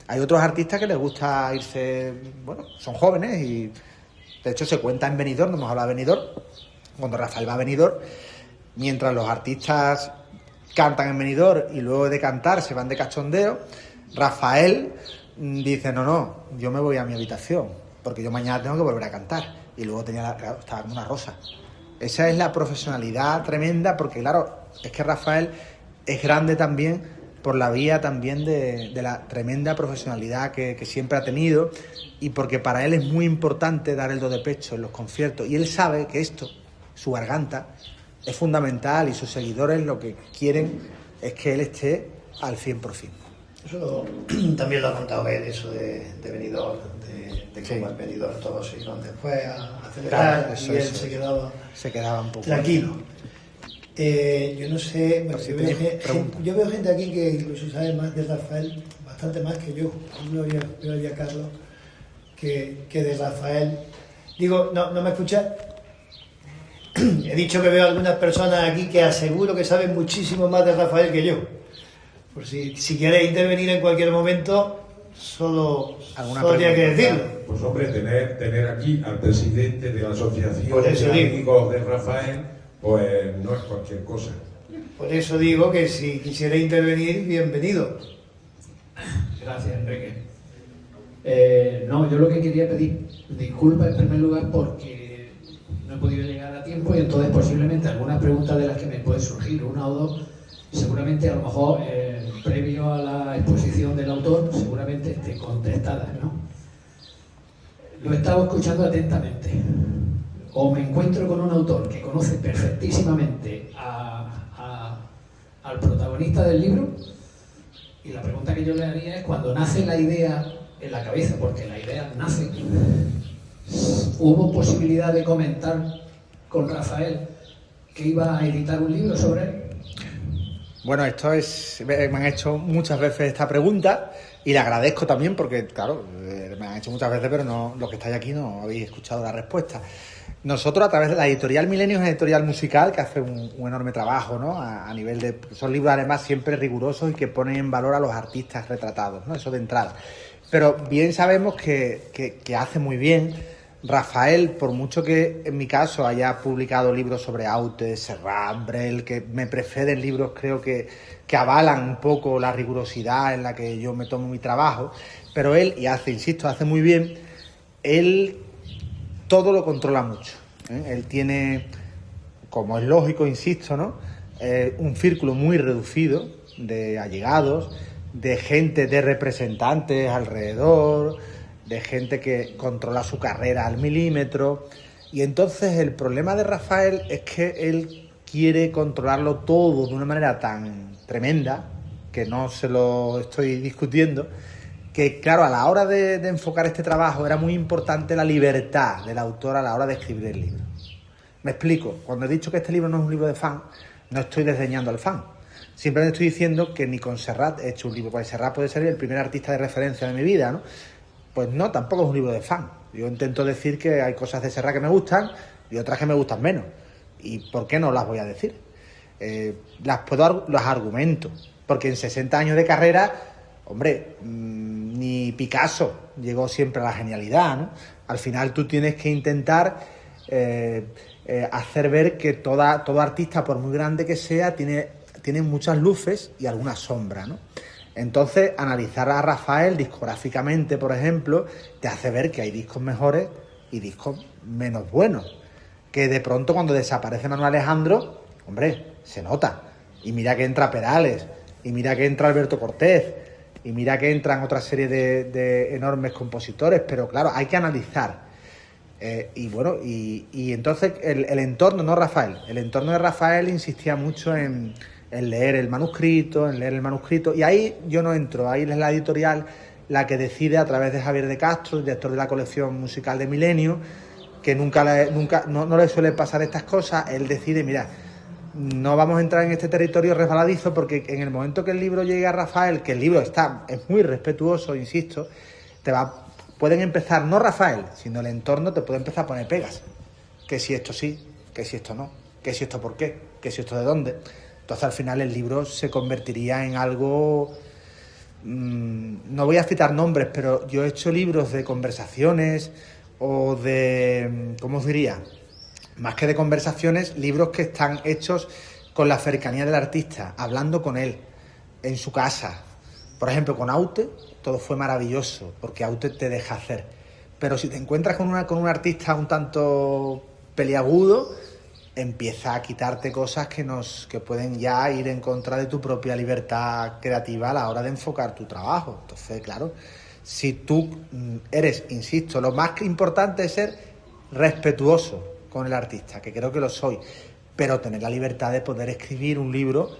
Hay otros artistas que les gusta irse, bueno, son jóvenes y de hecho se cuenta en Benidorm, no hemos hablado de Benidorm, cuando Rafael va a Benidorm, mientras los artistas cantan en Benidorm y luego de cantar se van de cachondeo, Rafael dice, no, yo me voy a mi habitación, porque yo mañana tengo que volver a cantar. Y luego estaba como una rosa. Esa es la profesionalidad tremenda, porque claro, es que Rafael es grande también por la vía también de la tremenda profesionalidad que siempre ha tenido, y porque para él es muy importante dar el do de pecho en los conciertos, y él sabe que esto, su garganta, es fundamental, y sus seguidores lo que quieren es que él esté al 100%. Eso también lo ha contado él, eso de Benidorm, de cómo el Benidorm todos se iban después a celebrar, claro, y él se quedaba un poco tranquilo. Yo no sé, bueno, yo veo gente aquí que incluso sabe más de Rafael, bastante más que yo. Yo veo a Carlos que de Rafael. Digo, ¿no me escuchas? He dicho que veo algunas personas aquí que aseguro que saben muchísimo más de Rafael que yo. Por si queréis intervenir en cualquier momento, solo tenía que decirlo. Pues hombre, tener aquí al presidente de la Asociación de Amigos de Rafael, pues no es cualquier cosa. Por eso digo que si quisiera intervenir, bienvenido. Gracias, Enrique. No, yo lo que quería pedir disculpas en primer lugar porque no he podido llegar a tiempo, y entonces posiblemente algunas preguntas de las que me pueden surgir, una o dos, seguramente a lo mejor previo a la exposición del autor, seguramente esté contestadas, ¿no? Lo he estado escuchando atentamente. O me encuentro con un autor que conoce perfectísimamente al protagonista del libro, y la pregunta que yo le haría es, cuando nace la idea en la cabeza, porque la idea nace, ¿hubo posibilidad de comentar con Rafael que iba a editar un libro sobre él? Bueno, me han hecho muchas veces esta pregunta y le agradezco también porque, claro, me han hecho muchas veces, pero no, los que estáis aquí no habéis escuchado la respuesta. Nosotros, a través de la editorial Milenio, es una editorial musical que hace un enorme trabajo, ¿no? A nivel de... Son libros, además, siempre rigurosos y que ponen en valor a los artistas retratados, ¿no? Eso de entrada. Pero bien sabemos que hace muy bien Rafael, por mucho que en mi caso haya publicado libros sobre Aute, Serrat, Brel, que me preceden libros, creo que avalan un poco la rigurosidad en la que yo me tomo mi trabajo, pero él, hace muy bien, él todo lo controla mucho, ¿eh? Él tiene, como es lógico, insisto, ¿no? Un círculo muy reducido de allegados, de gente, de representantes alrededor, de gente que controla su carrera al milímetro. Y entonces el problema de Rafael es que él quiere controlarlo todo de una manera tan tremenda, que no se lo estoy discutiendo, que claro, a la hora de enfocar este trabajo era muy importante la libertad del autor a la hora de escribir el libro. Me explico, cuando he dicho que este libro no es un libro de fan, no estoy desdeñando al fan. Simplemente estoy diciendo que ni con Serrat he hecho un libro, porque Serrat puede ser el primer artista de referencia de mi vida, ¿no? Pues no, tampoco es un libro de fan. Yo intento decir que hay cosas de Serrat que me gustan y otras que me gustan menos. ¿Y por qué no las voy a decir? Las argumento. Porque en 60 años de carrera, hombre, ni Picasso llegó siempre a la genialidad, ¿no? Al final tú tienes que intentar hacer ver que todo artista, por muy grande que sea, tiene muchas luces y algunas sombras, ¿no? Entonces, analizar a Rafael discográficamente, por ejemplo, te hace ver que hay discos mejores y discos menos buenos. que de pronto cuando desaparece Manuel Alejandro, hombre, se nota. Y mira que entra Perales, y mira que entra Alberto Cortés, y mira que entran otra serie de enormes compositores, pero claro, hay que analizar. Y bueno, y entonces el entorno, no Rafael, el entorno de Rafael insistía mucho en leer el manuscrito, y ahí yo no entro, ahí es la editorial la que decide a través de Javier de Castro, director de la colección musical de Milenio, que nunca no le suele pasar estas cosas. Él decide, mira, no vamos a entrar en este territorio resbaladizo, porque en el momento que el libro llegue a Rafael, que el libro es muy respetuoso, insisto, pueden empezar, no Rafael, sino el entorno, te puede empezar a poner pegas. Que si esto sí, que si esto no, que si esto por qué, que si esto de dónde. Entonces al final el libro se convertiría en algo... no voy a citar nombres, pero yo he hecho libros de conversaciones o de... ¿cómo os diría? Más que de conversaciones, libros que están hechos con la cercanía del artista, hablando con él, en su casa. Por ejemplo, con Aute todo fue maravilloso, porque Aute te deja hacer. Pero si te encuentras con un artista un tanto peliagudo, empieza a quitarte cosas que pueden ya ir en contra de tu propia libertad creativa a la hora de enfocar tu trabajo. Entonces, claro, si tú eres, insisto, lo más importante es ser respetuoso con el artista, que creo que lo soy, pero tener la libertad de poder escribir un libro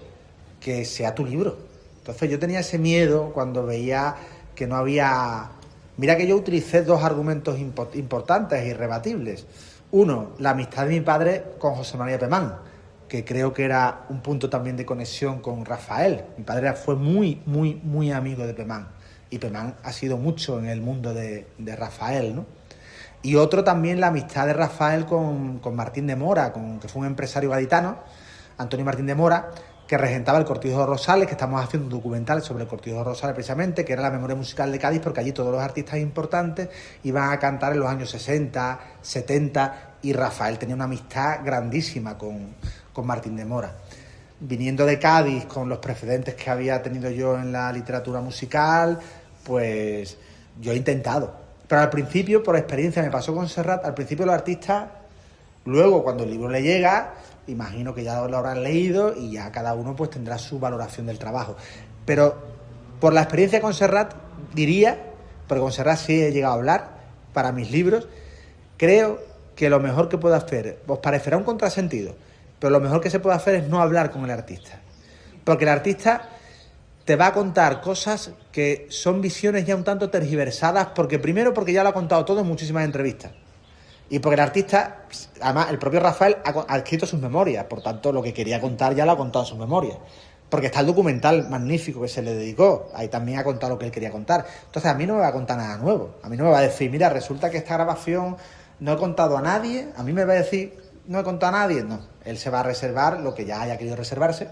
que sea tu libro. Entonces yo tenía ese miedo cuando veía que no había... Mira que yo utilicé dos argumentos importantes e irrebatibles. Uno, la amistad de mi padre con José María Pemán, que creo que era un punto también de conexión con Rafael. Mi padre fue muy, muy, muy amigo de Pemán, y Pemán ha sido mucho en el mundo de Rafael, ¿no? Y otro también, la amistad de Rafael con Martín de Mora, que fue un empresario gaditano, Antonio Martín de Mora, que regentaba el Cortijo de Rosales, que estamos haciendo un documental sobre el Cortijo de Rosales precisamente, que era la memoria musical de Cádiz, porque allí todos los artistas importantes iban a cantar en los años 60, 70, y Rafael tenía una amistad grandísima con Martín de Mora. Viniendo de Cádiz, con los precedentes que había tenido yo en la literatura musical, pues yo he intentado. Pero al principio, por experiencia, me pasó con Serrat, al principio los artistas, luego cuando el libro le llega, imagino que ya lo habrán leído y ya cada uno pues tendrá su valoración del trabajo. Pero por la experiencia con Serrat diría, porque con Serrat sí he llegado a hablar para mis libros, creo que lo mejor que puedo hacer, os parecerá un contrasentido, pero lo mejor que se puede hacer es no hablar con el artista. Porque el artista te va a contar cosas que son visiones ya un tanto tergiversadas, porque ya lo ha contado todo en muchísimas entrevistas. Y porque el artista, además el propio Rafael ha escrito sus memorias, por tanto lo que quería contar ya lo ha contado en sus memorias. Porque está el documental magnífico que se le dedicó, ahí también ha contado lo que él quería contar. Entonces a mí no me va a contar nada nuevo, a mí no me va a decir, mira, resulta que esta grabación no he contado a nadie, a mí me va a decir, no he contado a nadie, no. Él se va a reservar lo que ya haya querido reservarse.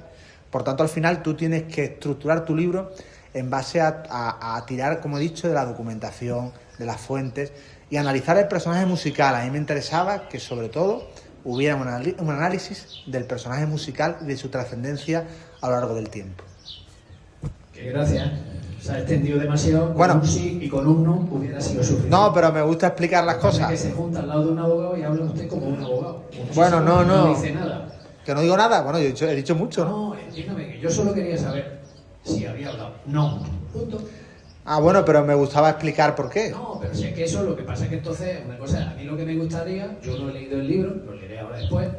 Por tanto, al final tú tienes que estructurar tu libro en base a tirar, como he dicho, de la documentación, de las fuentes, y analizar el personaje musical. A mí me interesaba que, sobre todo, hubiera un análisis del personaje musical y de su trascendencia a lo largo del tiempo. Gracias. Se ha extendido demasiado. Bueno, con un sí y con un no hubiera sido suficiente. No, pero me gusta explicar las cosas. Que se junta al lado de un abogado y habla usted como un abogado. Bueno, no. No dice nada. ¿Que no digo nada? Bueno, yo he dicho mucho. No, entiéndame, que yo solo quería saber si había hablado. No. Punto. Ah, bueno, pero me gustaba explicar por qué. No, pero si es que eso, lo que pasa es que entonces, una cosa, a mí lo que me gustaría, yo no he leído el libro, lo leeré ahora después,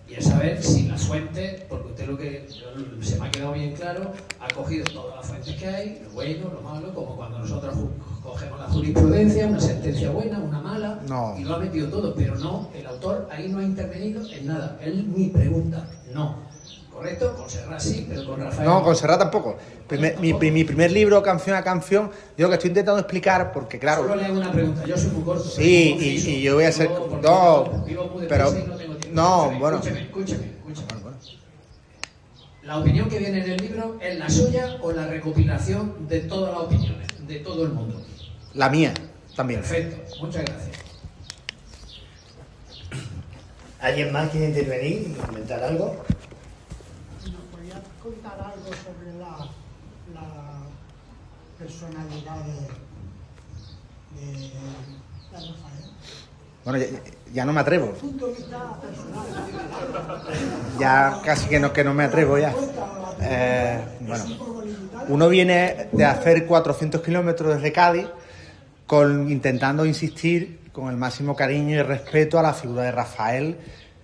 y es saber si las fuentes, porque usted lo que se me ha quedado bien claro, ha cogido todas las fuentes que hay, lo bueno, lo malo, como cuando nosotros cogemos la jurisprudencia, una sentencia buena, una mala, no. Y lo ha metido todo, pero no, el autor ahí no ha intervenido en nada. Él mi pregunta, no. ¿Correcto? Con Serrat sí, pero con Rafael no. Con Serrat tampoco. Mi primer libro, canción a canción, yo lo que estoy intentando explicar, porque claro... Solo le hago una pregunta, yo soy muy corto. Sí, y yo voy a ser... No, pero... No, bueno... Escúcheme. Bueno. ¿La opinión que viene en el libro es la suya o la recopilación de todas las opiniones, de todo el mundo? La mía, también. Perfecto, muchas gracias. ¿Alguien más quiere intervenir y comentar algo? ¿Nos podías contar algo sobre la personalidad de Rafael? Bueno, ya no me atrevo. Punto de vista personal. Ya casi que no me atrevo ya. Bueno, uno viene de hacer 400 kilómetros desde Cádiz intentando insistir con el máximo cariño y respeto a la figura de Rafael,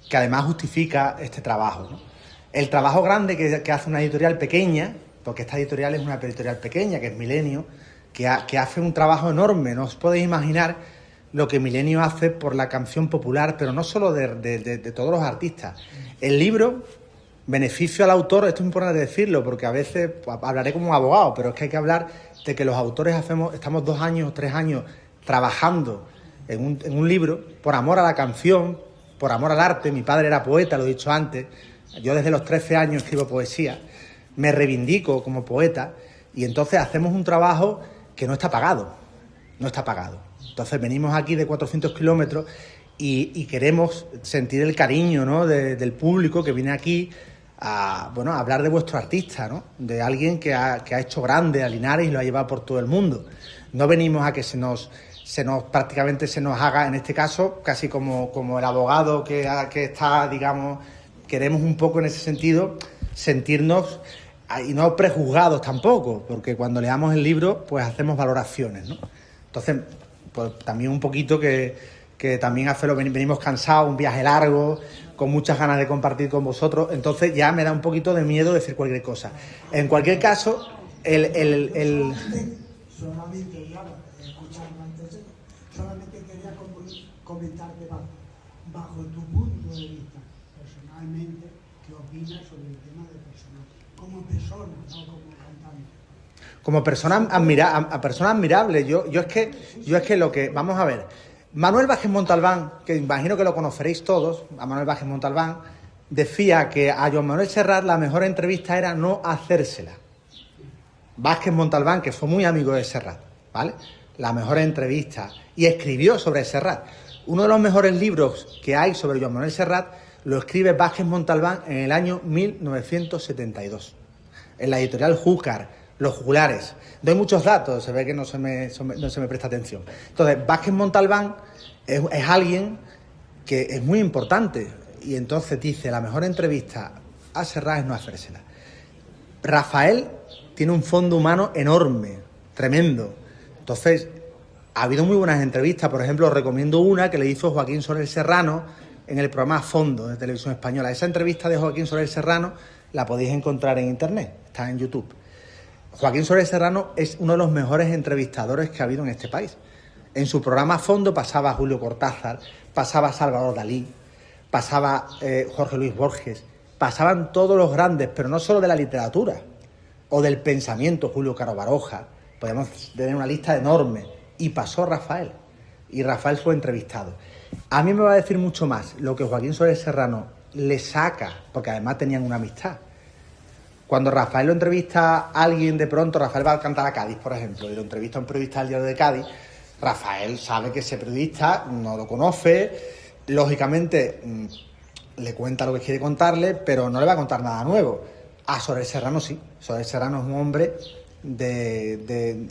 que además justifica este trabajo, ¿no? El trabajo grande que hace una editorial pequeña, porque esta editorial es una editorial pequeña, que es Milenio, que hace un trabajo enorme. No os podéis imaginar lo que Milenio hace por la canción popular, pero no solo de todos los artistas. El libro, beneficio al autor, esto es importante decirlo, porque a veces hablaré como abogado, pero es que hay que hablar de que los autores estamos 2 años, 3 años trabajando en un libro por amor a la canción, por amor al arte. Mi padre era poeta, lo he dicho antes. Yo desde los 13 años escribo poesía, me reivindico como poeta, y entonces hacemos un trabajo que no está pagado. Entonces venimos aquí de 400 kilómetros y queremos sentir el cariño, ¿no?, del público que viene aquí a hablar de vuestro artista, ¿no?, de alguien que ha hecho grande a Linares y lo ha llevado por todo el mundo. No venimos a que prácticamente se nos haga, en este caso, casi como el abogado que está, digamos, queremos un poco en ese sentido sentirnos, y no prejuzgados tampoco, porque cuando leamos el libro pues hacemos valoraciones, ¿no? Entonces, pues también un poquito que también venimos cansados, un viaje largo, con muchas ganas de compartir con vosotros, entonces ya me da un poquito de miedo decir cualquier cosa. En cualquier caso, Solamente quería comentarte bajo tu punto de vista, personalmente, ¿qué opinas sobre el tema de personas? Como persona, no como cantante. Como persona admirable. Yo es que lo que... Vamos a ver. Manuel Vázquez Montalbán, que imagino que lo conoceréis todos, a Manuel Vázquez Montalbán, decía que a Joan Manuel Serrat la mejor entrevista era no hacérsela. Vázquez Montalbán, que fue muy amigo de Serrat, ¿vale? La mejor entrevista. Y escribió sobre Serrat. Uno de los mejores libros que hay sobre Joan Manuel Serrat lo escribe Vázquez Montalbán en el año 1972. En la editorial Júcar, Los Juglares. Doy muchos datos, se ve que no se me presta atención. Entonces, Vázquez Montalbán es alguien que es muy importante. Y entonces dice, la mejor entrevista a Serrat es no hacérsela. Rafael tiene un fondo humano enorme, tremendo. Entonces, ha habido muy buenas entrevistas. Por ejemplo, os recomiendo una que le hizo Joaquín Soler Serrano en el programa Fondo de Televisión Española. Esa entrevista de Joaquín Soler Serrano la podéis encontrar en internet, está en YouTube. Joaquín Soler Serrano es uno de los mejores entrevistadores que ha habido en este país. En su programa Fondo pasaba Julio Cortázar, pasaba Salvador Dalí, pasaba Jorge Luis Borges, pasaban todos los grandes, pero no solo de la literatura o del pensamiento, Julio Caro Baroja, podemos tener una lista enorme, y pasó Rafael, y Rafael fue entrevistado. A mí me va a decir mucho más lo que Joaquín Soler Serrano le saca, porque además tenían una amistad. Cuando Rafael lo entrevista a alguien, de pronto, Rafael va a cantar a Cádiz, por ejemplo, y lo entrevista a un periodista del Diario de Cádiz, Rafael sabe que ese periodista no lo conoce, lógicamente le cuenta lo que quiere contarle, pero no le va a contar nada nuevo. A Soler Serrano sí. Soler Serrano es un hombre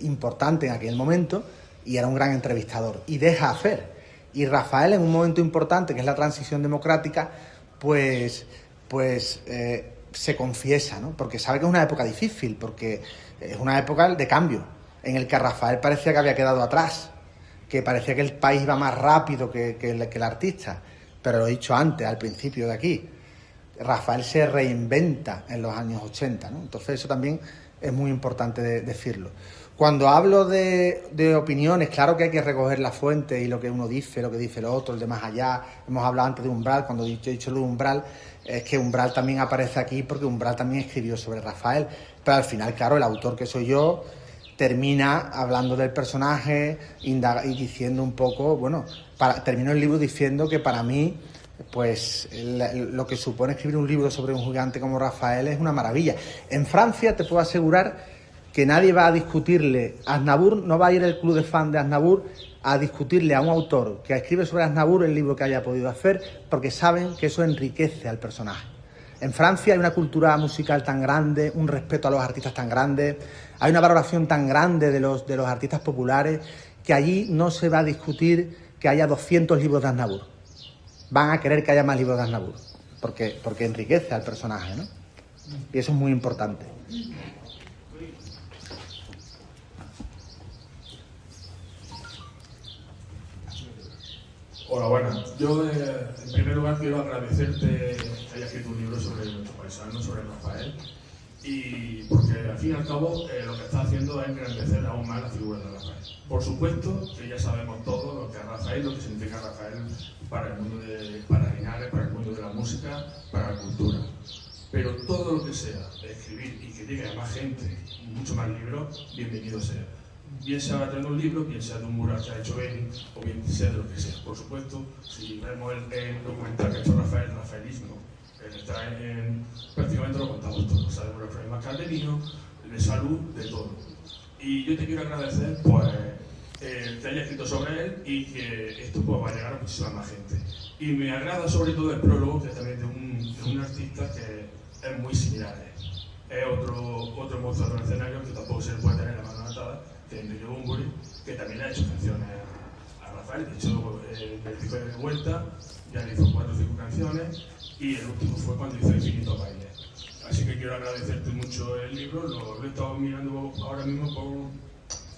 importante en aquel momento y era un gran entrevistador y deja hacer. Y Rafael, en un momento importante que es la transición democrática, pues se confiesa, ¿no? Porque sabe que es una época difícil, porque es una época de cambio en el que Rafael parecía que había quedado atrás, que parecía que el país iba más rápido que el artista. Pero lo he dicho antes, al principio de aquí, Rafael se reinventa en los años 80, ¿no? Entonces eso también es muy importante decirlo. Cuando hablo de opiniones, claro que hay que recoger la fuente y lo que uno dice, lo que dice el otro, el de más allá. Hemos hablado antes de Umbral, cuando he dicho lo de Umbral, es que Umbral también aparece aquí porque Umbral también escribió sobre Rafael. Pero al final, claro, el autor que soy yo termina hablando del personaje y diciendo un poco, termino el libro diciendo que para mí, pues lo que supone escribir un libro sobre un gigante como Rafael es una maravilla. En Francia te puedo asegurar que nadie va a discutirle, Aznavour no va a ir el club de fan de Aznavour a discutirle a un autor que escribe sobre Aznavour el libro que haya podido hacer, porque saben que eso enriquece al personaje. En Francia hay una cultura musical tan grande, un respeto a los artistas tan grande, hay una valoración tan grande de los artistas populares, que allí no se va a discutir que haya 200 libros de Aznavour. Van a querer que haya más libros de Aznavour, porque enriquece al personaje, ¿no? Y eso es muy importante. Hola, buenas. Yo, en primer lugar, quiero agradecerte que hayas escrito un libro sobre nuestro paisano, sobre Rafael, y porque al fin y al cabo lo que está haciendo es engrandecer aún más la figura de Rafael. Por supuesto que ya sabemos todo lo que es Rafael, lo que significa Rafael para el mundo para Linares, para el mundo de la música, para la cultura. Pero todo lo que sea escribir y que llegue a más gente, mucho más libros, bienvenido sea. Bien sea a través de un libro, bien sea de un mural que ha hecho Beni, o bien sea de lo que sea. Por supuesto, si vemos el documental que ha hecho Rafael, Rafaelismo, prácticamente lo contamos todo. Sabemos los problemas que ha tenido, de salud, de todo. Y yo te quiero agradecer, pues, que hayas escrito sobre él y que esto pues, va a llegar a muchísima más gente. Y me agrada sobre todo el prólogo, que es también de un artista que es muy similar a él. Es otro monstruo del escenario que tampoco se le puede tener la mano atada, que es Enrique Bunbury, que también ha hecho canciones a Rafael. De hecho, el disco de vuelta ya le hizo 4 o 5 canciones y el último fue cuando hizo Infinito Baile. Así que quiero agradecerte mucho el libro, lo he estado mirando ahora mismo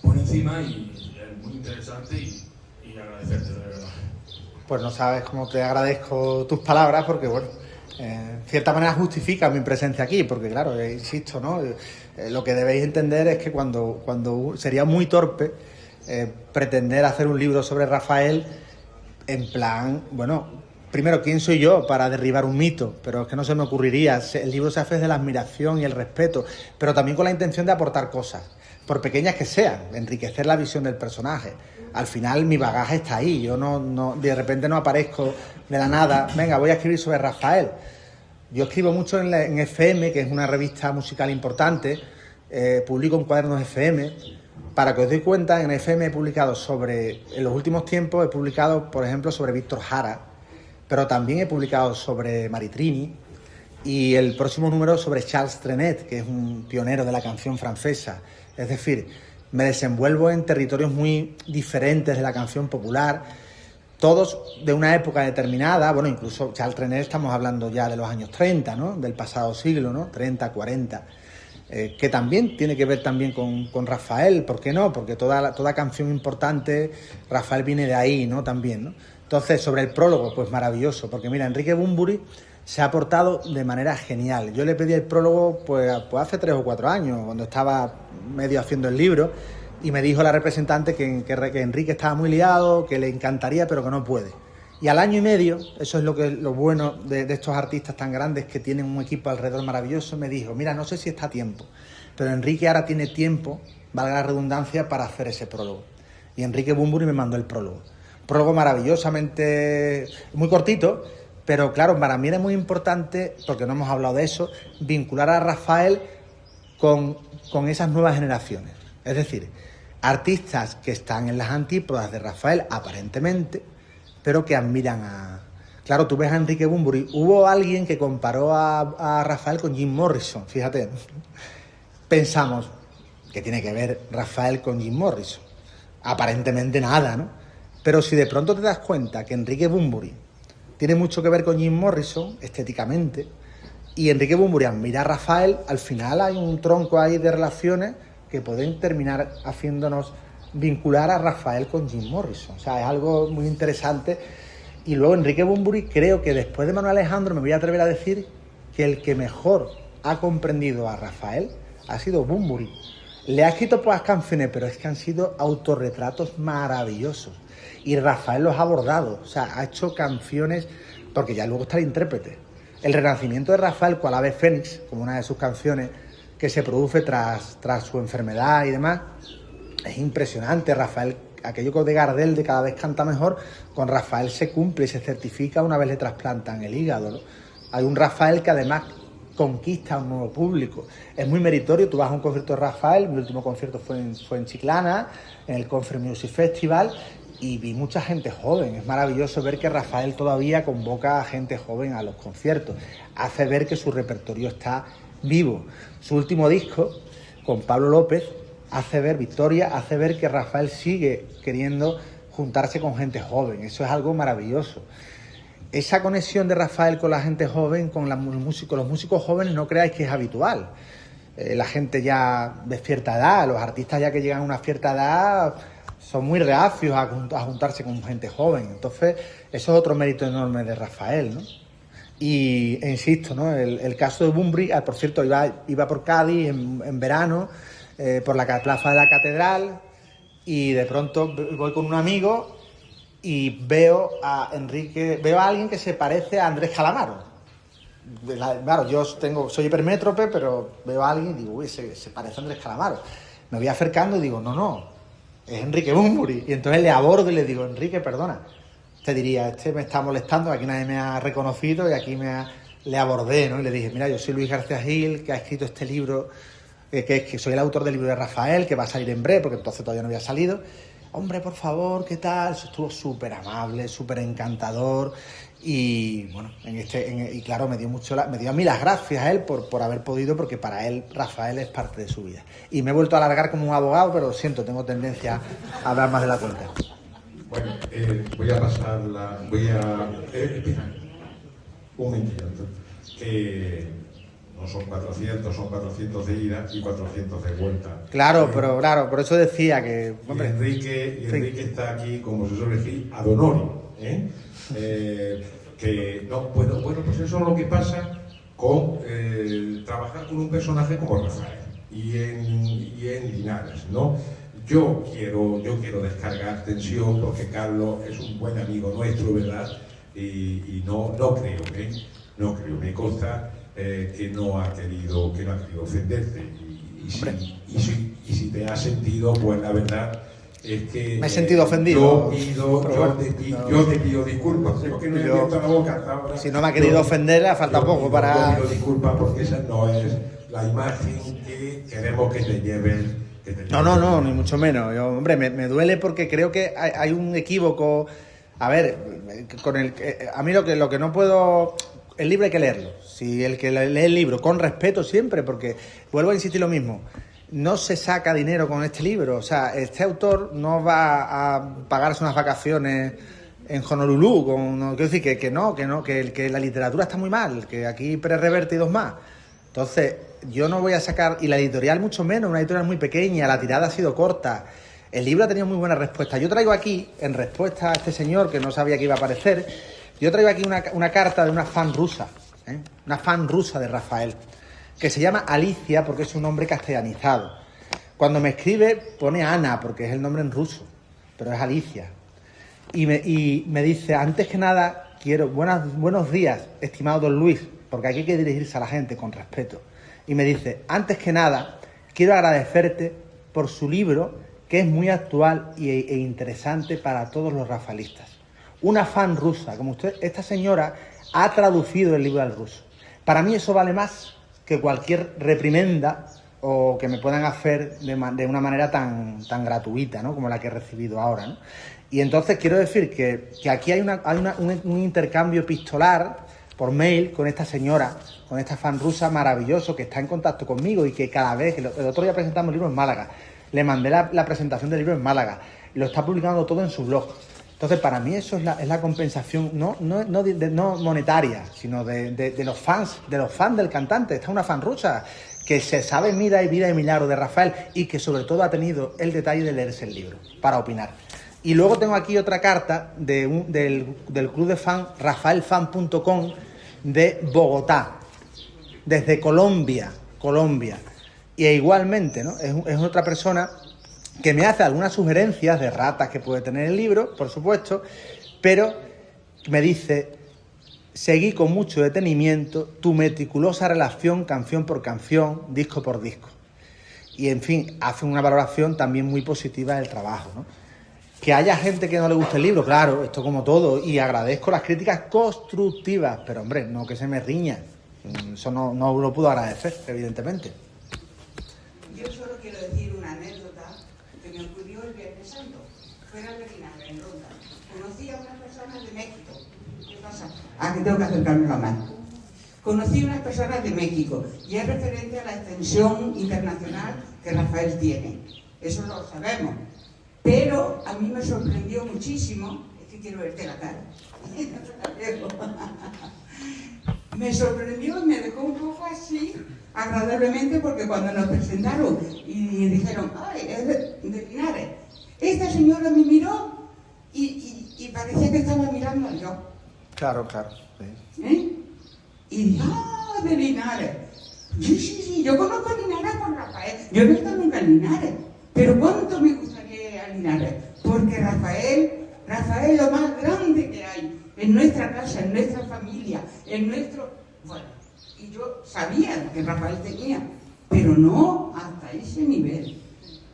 por encima y es muy interesante y agradecerte de verdad. Pues no sabes cómo te agradezco tus palabras porque, bueno, en cierta manera justifica mi presencia aquí, porque claro, insisto, ¿no? Lo que debéis entender es que cuando sería muy torpe pretender hacer un libro sobre Rafael en plan, bueno, primero, ¿quién soy yo para derribar un mito? Pero es que no se me ocurriría. El libro se hace desde la admiración y el respeto, pero también con la intención de aportar cosas, por pequeñas que sean, enriquecer la visión del personaje. Al final mi bagaje está ahí, yo no de repente no aparezco de la nada, venga, voy a escribir sobre Rafael. Yo escribo mucho en FM, que es una revista musical importante, publico en Cuadernos FM. Para que os deis cuenta, en FM he publicado en los últimos tiempos he publicado, por ejemplo, sobre Víctor Jara, pero también he publicado sobre Maritrini y el próximo número sobre Charles Trenet, que es un pionero de la canción francesa. Es decir, me desenvuelvo en territorios muy diferentes de la canción popular, todos de una época determinada. Bueno, incluso Charles Trenet estamos hablando ya de los años 30, ¿no? Del pasado siglo, ¿no? 30, 40, que también tiene que ver también con Rafael. ¿Por qué no? Porque toda canción importante, Rafael viene de ahí, ¿no? También, ¿no? Entonces, sobre el prólogo, pues maravilloso, porque mira, Enrique Bunbury se ha portado de manera genial. Yo le pedí el prólogo pues hace 3 o 4 años, cuando estaba medio haciendo el libro, y me dijo la representante que Enrique estaba muy liado, que le encantaría, pero que no puede. Y al año y medio, eso es lo bueno de estos artistas tan grandes que tienen un equipo alrededor maravilloso, me dijo, mira, no sé si está a tiempo, pero Enrique ahora tiene tiempo, valga la redundancia, para hacer ese prólogo. Y Enrique Bunbury me mandó el prólogo. Prólogo maravillosamente, muy cortito, pero claro, para mí era muy importante, porque no hemos hablado de eso, vincular a Rafael con esas nuevas generaciones. Es decir, artistas que están en las antípodas de Rafael, aparentemente, pero que admiran a... Claro, tú ves a Enrique Bunbury. Hubo alguien que comparó a Rafael con Jim Morrison, fíjate. Pensamos, ¿qué tiene que ver Rafael con Jim Morrison? Aparentemente nada, ¿no? Pero si de pronto te das cuenta que Enrique Bunbury tiene mucho que ver con Jim Morrison estéticamente, y Enrique Bunbury admira a Rafael, al final hay un tronco ahí de relaciones que pueden terminar haciéndonos vincular a Rafael con Jim Morrison. O sea, es algo muy interesante. Y luego Enrique Bunbury, creo que después de Manuel Alejandro, me voy a atrever a decir que el que mejor ha comprendido a Rafael ha sido Bunbury. Le ha escrito pocas canciones, pero es que han sido autorretratos maravillosos. Y Rafael los ha abordado, o sea, ha hecho canciones, porque ya luego está el intérprete. El renacimiento de Rafael, cual ave fénix, como una de sus canciones, que se produce tras su enfermedad y demás, es impresionante. Rafael, aquello de Gardel de cada vez canta mejor, con Rafael se cumple y se certifica una vez le trasplantan el hígado, ¿no? Hay un Rafael que además conquista un nuevo público. Es muy meritorio. Tú vas a un concierto de Rafael, mi último concierto fue en Chiclana, en el Confrere Music Festival, y vi mucha gente joven. Es maravilloso ver que Rafael todavía convoca a gente joven a los conciertos. Hace ver que su repertorio está vivo. Su último disco, con Pablo López, hace ver, Victoria, hace ver que Rafael sigue queriendo juntarse con gente joven. Eso es algo maravilloso. Esa conexión de Rafael con la gente joven, con los músicos jóvenes, no creáis que es habitual. La gente ya de cierta edad, los artistas ya que llegan a una cierta edad, son muy reacios a juntarse con gente joven. Entonces, eso es otro mérito enorme de Rafael, ¿no? Y insisto, ¿no? El caso de Bunbury, por cierto, iba por Cádiz en verano, por la plaza de la Catedral, y de pronto voy con un amigo y veo a alguien que se parece a Andrés Calamaro. Claro, yo soy hipermétrope, pero veo a alguien y digo, uy, se parece a Andrés Calamaro. Me voy acercando y digo, no, es Enrique Bunbury. Y entonces le abordo y le digo, Enrique, perdona. Te diría, me está molestando, aquí nadie me ha reconocido y aquí le abordé, ¿no? Y le dije, mira, yo soy Luis García Gil, que ha escrito este libro, que soy el autor del libro de Rafael, que va a salir en breve, porque entonces todavía no había salido. Hombre, por favor, ¿qué tal? Eso estuvo súper amable, súper encantador. Y bueno, y claro, me dio a mí las gracias a él por haber podido, porque para él Rafael es parte de su vida. Y me he vuelto a alargar como un abogado, pero lo siento, tengo tendencia a hablar más de la cuenta. Bueno, voy a pasarla, un momentito, que no son 400, son 400 de ida y 400 de vuelta. Claro, por eso decía que... Hombre, Enrique está aquí, como se suele decir, ad honorem, pues eso es lo que pasa con trabajar con un personaje como Rafael y en Linares, ¿no? Yo quiero descargar tensión porque Carlos es un buen amigo nuestro, ¿verdad? Y no creo, me consta que no ha querido ofenderte. Y si te has sentido, pues la verdad es que... Me he sentido ofendido. Yo te pido disculpas. Creo que no he abierto la boca hasta ahora. Si no me ha querido ofender, le falta poco para... Yo pido disculpas porque esa no es la imagen que queremos que te lleven. No, ni mucho menos. Hombre, me duele porque creo que hay un equívoco. A ver, a mí lo que no puedo... El libro hay que leerlo. Si el que lee el libro, con respeto siempre, porque vuelvo a insistir lo mismo, no se saca dinero con este libro. O sea, este autor no va a pagarse unas vacaciones en Honolulu. Quiero decir que la literatura está muy mal, que aquí Pérez Reverte y dos más. Entonces, yo no voy a sacar, y la editorial mucho menos, una editorial muy pequeña, la tirada ha sido corta, el libro ha tenido muy buena respuesta. Yo traigo aquí, en respuesta a este señor que no sabía que iba a aparecer, yo traigo aquí una carta de una fan rusa, una fan rusa de Rafael, que se llama Alicia porque es un nombre castellanizado. Cuando me escribe pone Ana porque es el nombre en ruso, pero es Alicia. Y me dice, antes que nada, buenos días, estimado don Luis, porque aquí hay que dirigirse a la gente con respeto. Y me dice, antes que nada, quiero agradecerte por su libro, que es muy actual e interesante para todos los rafaelistas. Una fan rusa, como usted, esta señora ha traducido el libro al ruso. Para mí eso vale más que cualquier reprimenda o que me puedan hacer de una manera tan gratuita, ¿no? Como la que he recibido ahora, ¿no? Y entonces quiero decir que aquí hay un intercambio epistolar por mail con esta señora, con esta fan rusa maravilloso que está en contacto conmigo y que cada vez, el otro día presentamos el libro en Málaga, le mandé la presentación del libro en Málaga, lo está publicando todo en su blog. Entonces, para mí eso es la compensación no monetaria, sino de los fans del cantante. Está una fan rusa que se sabe vida y milagro de Rafael y que sobre todo ha tenido el detalle de leerse el libro para opinar. Y luego tengo aquí otra carta del club de fan, rafaelfan.com, de Bogotá, desde Colombia. Y igualmente, ¿no? Es otra persona que me hace algunas sugerencias de ratas que puede tener el libro, por supuesto, pero me dice, seguí con mucho detenimiento tu meticulosa relación canción por canción, disco por disco. Y, en fin, hace una valoración también muy positiva del trabajo, ¿no? Que haya gente que no le guste el libro, claro, esto como todo, y agradezco las críticas constructivas, pero, hombre, no que se me riña. Eso no lo puedo agradecer, evidentemente. Yo solo quiero decir una anécdota que me ocurrió el Viernes Santo. Fuera de Linares, en Ronda. Conocí a unas personas de México. ¿Qué pasa? Que tengo que acercarme la mano. Conocí a unas personas de México y es referente a la extensión internacional que Rafael tiene. Eso lo sabemos. Pero a mí me sorprendió muchísimo, es que quiero verte la cara. Me sorprendió y me dejó un poco así, agradablemente, porque cuando nos presentaron y dijeron, ¡ay, es de Linares! Esta señora me miró y parecía que estaba mirando yo. Claro, sí. Y dije, ¡ah, de Linares! Sí, yo conozco a Linares por Rafael. Yo no he estado nunca en Linares, pero ¿cuánto me gustaría ir a Linares? Porque Rafael es lo más grande que hay en nuestra casa, en nuestra familia, en nuestro... Bueno, y yo sabía que Rafael tenía, pero no hasta ese nivel.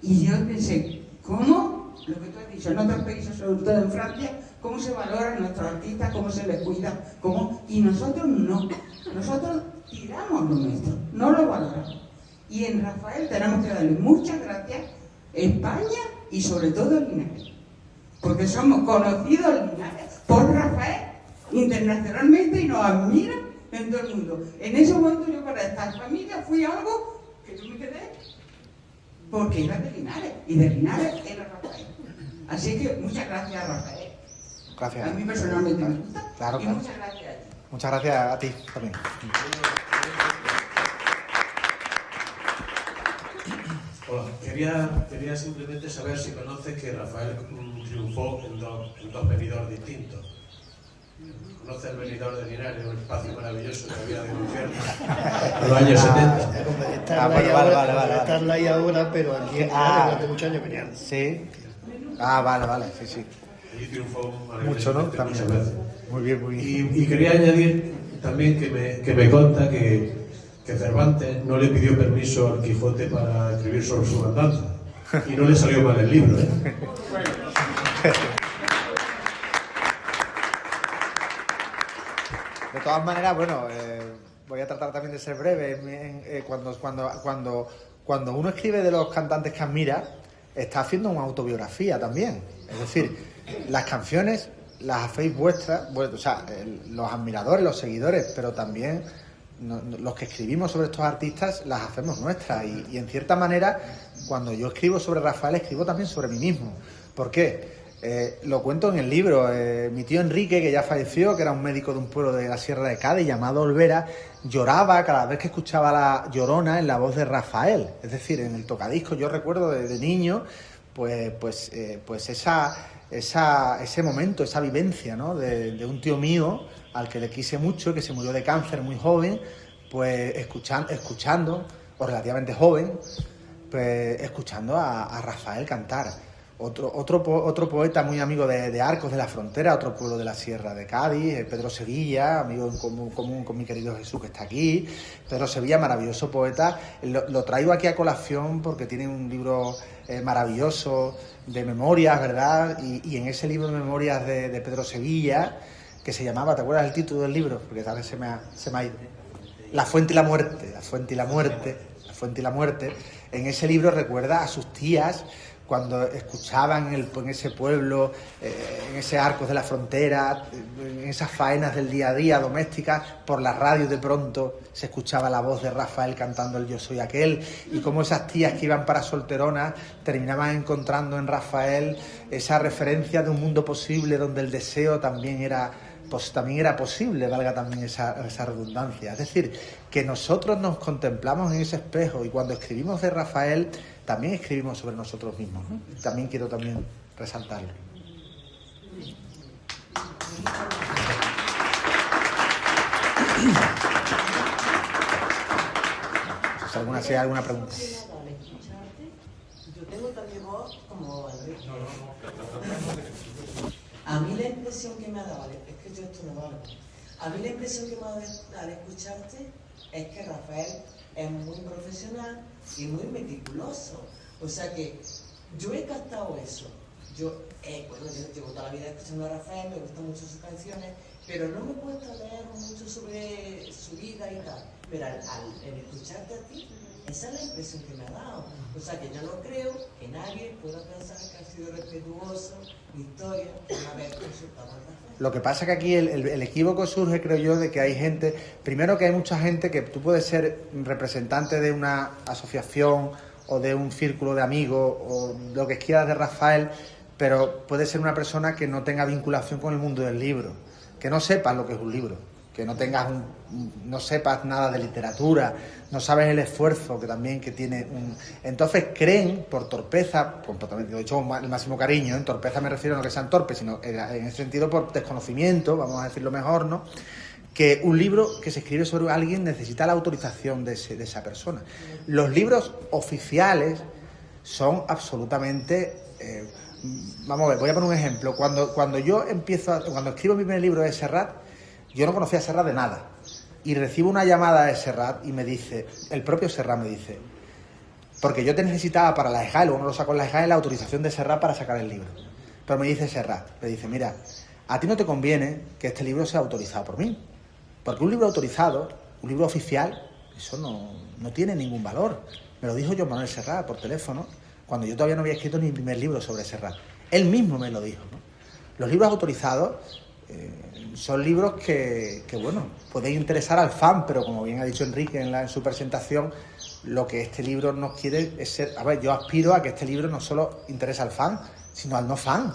Y yo pensé, ¿cómo? Lo que tú has dicho, en otros países, sobre todo en Francia, cómo se valoran nuestros artistas, cómo se les cuida, cómo... Y nosotros no. Nosotros tiramos lo nuestro, no lo valoramos. Y en Rafael tenemos que darle muchas gracias a España y sobre todo a Linares. Porque somos conocidos Linares por Rafael internacionalmente y nos admiran en todo el mundo. En ese momento yo para esta familia fui algo que yo me quedé porque era de Linares y de Linares era Rafael. Así que muchas gracias a Rafael. Gracias. A mí personalmente me gusta. Claro. Muchas gracias a ti. Muchas gracias a ti también. Hola, quería simplemente saber si conoces que Rafael triunfó en dos venidores distintos. ¿Conoces el venidor de Linares, un espacio maravilloso que había de infierno en los años 70? Estarla ahí ahora, pero aquí en Linares durante muchos años venían. Sí. Vale, sí. Allí triunfó Mucho, ¿no? muchas También. veces. Muy bien. Y quería añadir también que me consta que Cervantes no le pidió permiso al Quijote para escribir sobre su andanza. Y no le salió mal el libro, ¿eh? De todas maneras, bueno, voy a tratar también de ser breve. Cuando uno escribe de los cantantes que admira, está haciendo una autobiografía también. Es decir, las canciones las hacéis vuestras, bueno, o sea, los admiradores, los seguidores, pero también los que escribimos sobre estos artistas las hacemos nuestras. Y en cierta manera, cuando yo escribo sobre Rafael, escribo también sobre mí mismo. ¿Por qué? Lo cuento en el libro. Mi tío Enrique, que ya falleció, que era un médico de un pueblo de la Sierra de Cádiz llamado Olvera, lloraba cada vez que escuchaba la Llorona en la voz de Rafael. Es decir, en el tocadiscos, yo recuerdo de niño, pues ese momento, esa vivencia, ¿no? de un tío mío al que le quise mucho, que se murió de cáncer muy joven, pues escuchando, o relativamente joven, pues escuchando a Rafael cantar. Otro poeta muy amigo de Arcos de la Frontera, otro pueblo de la Sierra de Cádiz, Pedro Sevilla, amigo en común con mi querido Jesús que está aquí. Pedro Sevilla, maravilloso poeta. Lo traigo aquí a colación porque tiene un libro maravilloso de memorias, ¿verdad? Y en ese libro de memorias de Pedro Sevilla, que se llamaba, ¿te acuerdas el título del libro? Porque tal vez se me ha ido. La fuente y la muerte, la fuente y la muerte, la fuente y la muerte. En ese libro recuerda a sus tías cuando escuchaban en ese pueblo, en ese Arcos de la Frontera, en esas faenas del día a día domésticas, por la radio de pronto se escuchaba la voz de Rafael cantando el Yo soy aquel, y cómo esas tías que iban para solteronas terminaban encontrando en Rafael esa referencia de un mundo posible donde el deseo también era posible, valga también esa redundancia. Es decir, que nosotros nos contemplamos en ese espejo, y cuando escribimos de Rafael también escribimos sobre nosotros mismos, ¿no? También quiero resaltarlo. Si hay alguna pregunta. Yo tengo también voz como Enrique. A mí la impresión que me ha dado, es que yo esto no valgo, a mí la impresión que me ha dado al escucharte es que Rafael es muy profesional y muy meticuloso. O sea que yo he captado eso. Yo llevo toda la vida escuchando a Rafael, me gustan mucho sus canciones, pero no me he puesto a leer mucho sobre su vida y tal. Pero al escucharte a ti, esa es la impresión que me ha dado. O sea que yo no creo que nadie pueda pensar que ha sido respetuoso, historia, una vez consultado a Rafael. Lo que pasa es que aquí el equívoco surge, creo yo, de que hay gente, primero que hay mucha gente que tú puedes ser representante de una asociación o de un círculo de amigos o lo que quieras de Rafael, pero puede ser una persona que no tenga vinculación con el mundo del libro, que no sepas lo que es un libro, que no tengas no sepas nada de literatura, no sabes el esfuerzo que también que tiene entonces creen por torpeza, completamente, lo he dicho con el máximo cariño, en torpeza me refiero a no que sean torpes, sino en ese sentido por desconocimiento, vamos a decirlo mejor, ¿no? Que un libro que se escribe sobre alguien necesita la autorización de esa persona. Los libros oficiales son absolutamente... vamos a ver, voy a poner un ejemplo. Cuando escribo mi primer libro de Serrat, yo no conocía a Serrat de nada. Y recibo una llamada de Serrat y me dice, el propio Serrat me dice, porque yo te necesitaba para la EJAE, luego no lo saco en la EJAE, la autorización de Serrat para sacar el libro. Pero me dice Serrat, me dice, mira, a ti no te conviene que este libro sea autorizado por mí. Porque un libro autorizado, un libro oficial, eso no tiene ningún valor. Me lo dijo Joan Manuel Serrat por teléfono, cuando yo todavía no había escrito ni mi primer libro sobre Serrat. Él mismo me lo dijo, ¿no? Los libros autorizados son libros que, bueno, pueden interesar al fan, pero como bien ha dicho Enrique en su presentación, lo que este libro nos quiere es ser... A ver, yo aspiro a que este libro no solo interese al fan, sino al no fan.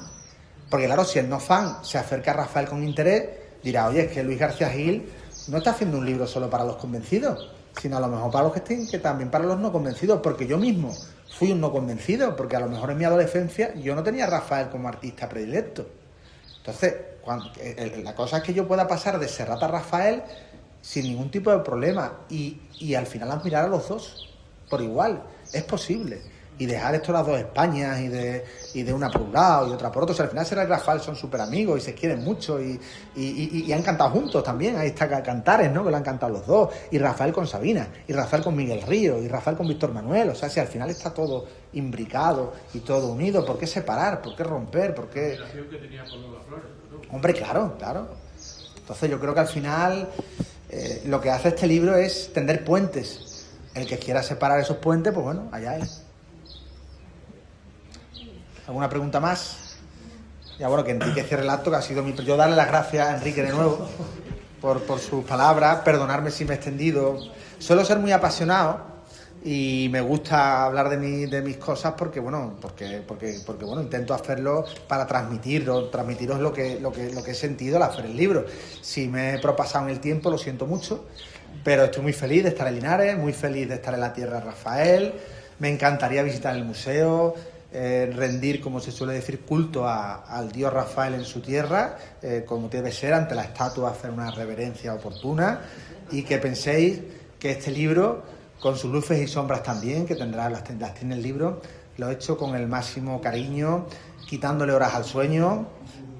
Porque claro, si el no fan se acerca a Rafael con interés, dirá, oye, es que Luis García Gil no está haciendo un libro solo para los convencidos, sino a lo mejor para los que también para los no convencidos, porque yo mismo fui un no convencido, porque a lo mejor en mi adolescencia yo no tenía a Rafael como artista predilecto. Entonces, la cosa es que yo pueda pasar de Serrat a Rafael sin ningún tipo de problema y al final admirar a los dos por igual. Es posible. Y dejar esto las dos Españas y de una por un lado y otra por otro. O sea, al final Serrat y Rafael son súper amigos y se quieren mucho y han cantado juntos también. Ahí está Cantares, ¿no? Que lo han cantado los dos. Y Rafael con Sabina, y Rafael con Miguel Ríos, y Rafael con Víctor Manuel. O sea, si al final está todo imbricado y todo unido, ¿por qué separar? ¿Por qué romper? ¿Por qué...? La relación que tenía con Lola Flores, ¿no? Hombre, claro. Entonces yo creo que al final lo que hace este libro es tender puentes. El que quiera separar esos puentes, pues bueno, allá es. ¿Alguna pregunta más? Ya bueno, que Enrique cierre el acto, que ha sido yo darle las gracias a Enrique de nuevo por sus palabras, perdonarme si me he extendido. Suelo ser muy apasionado y me gusta hablar de mis cosas porque intento hacerlo para transmitiros lo que he sentido al hacer el libro. Si me he propasado en el tiempo, lo siento mucho, pero estoy muy feliz de estar en Linares, muy feliz de estar en la tierra de Rafael. Me encantaría visitar el museo, rendir, como se suele decir, culto al dios Rafael en su tierra, como debe ser, ante la estatua, hacer una reverencia oportuna, y que penséis que este libro, con sus luces y sombras también, que las tiene el libro, lo he hecho con el máximo cariño, quitándole horas al sueño.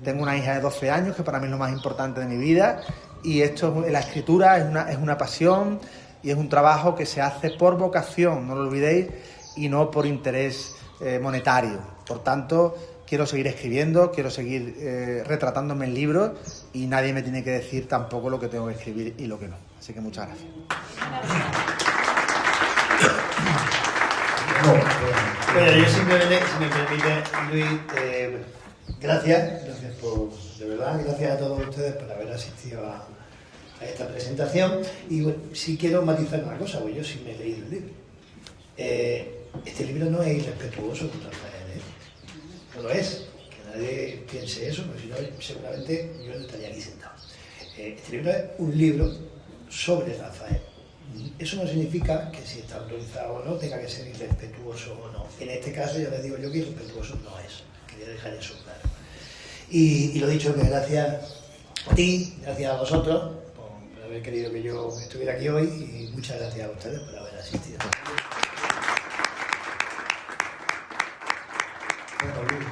Tengo una hija de 12 años, que para mí es lo más importante de mi vida, y la escritura es una pasión y es un trabajo que se hace por vocación, no lo olvidéis, y no por interés monetario. Por tanto, quiero seguir escribiendo, quiero seguir retratándome en libros, y nadie me tiene que decir tampoco lo que tengo que escribir y lo que no. Así que muchas gracias. Bueno, yo simplemente, si me permite, Luis, gracias de verdad, gracias a todos ustedes por haber asistido a esta presentación. Y bueno, sí quiero matizar una cosa, pues yo sí me he leído el libro. Este libro no es irrespetuoso con Rafael, no lo es, que nadie piense eso, porque si no, seguramente yo no estaría aquí sentado. Este libro es un libro sobre Rafael. Eso no significa que si está autorizado o no tenga que ser irrespetuoso o no. En este caso ya les digo yo que irrespetuoso no es. Quería dejar eso claro. Y lo dicho, que gracias a ti, gracias a vosotros por haber querido que yo estuviera aquí hoy, y muchas gracias a ustedes por haber asistido. Bueno, Luis,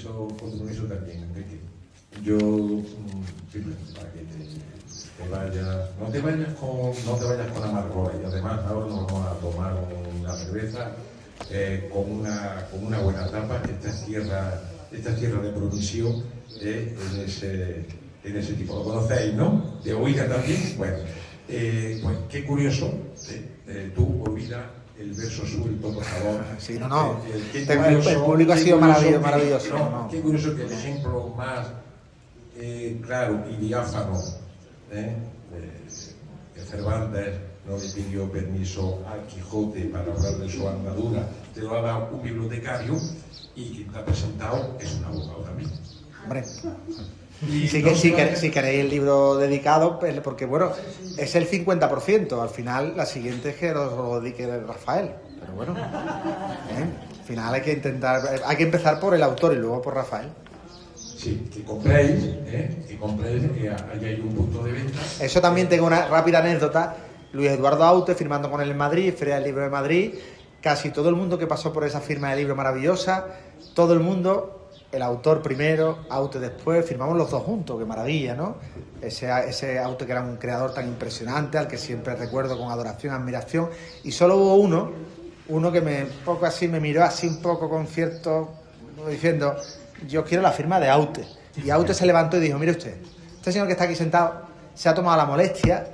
yo, con tu permiso también, Enrique, yo, simplemente para que no te vayas con amargor, y además ahora nos vamos a tomar una cerveza con una buena tapa, esta tierra de Promisión, en ese tipo. Lo conocéis, ¿no? De oída también. Bueno, pues qué curioso, tú olvida el verso suelto, por favor. Sí, no. El público ha sido maravilloso. No, qué curioso que el ejemplo más claro y diáfano de Cervantes no le pidió permiso al Quijote para hablar de su andadura, te lo ha dado un bibliotecario y quien te ha presentado es un abogado también. Hombre. Y Sí no que, se va a- si queréis el libro dedicado, pues, porque bueno, es el 50%, al final la siguiente es que lo dedique Rafael, pero bueno, al final hay que empezar por el autor y luego por Rafael. Sí, que compréis, que ahí hay un punto de venta. Eso también tengo una rápida anécdota. Luis Eduardo Aute, firmando con él en Madrid, Feria del Libro de Madrid, casi todo el mundo que pasó por esa firma de libro maravillosa, todo el mundo, el autor primero, Aute después, firmamos los dos juntos, qué maravilla, ¿no? Ese Aute que era un creador tan impresionante, al que siempre recuerdo con adoración, admiración, y solo hubo uno que un poco así me miró así un poco con cierto, diciendo, yo quiero la firma de Aute. Y Aute se levantó y dijo, mire usted, este señor que está aquí sentado se ha tomado la molestia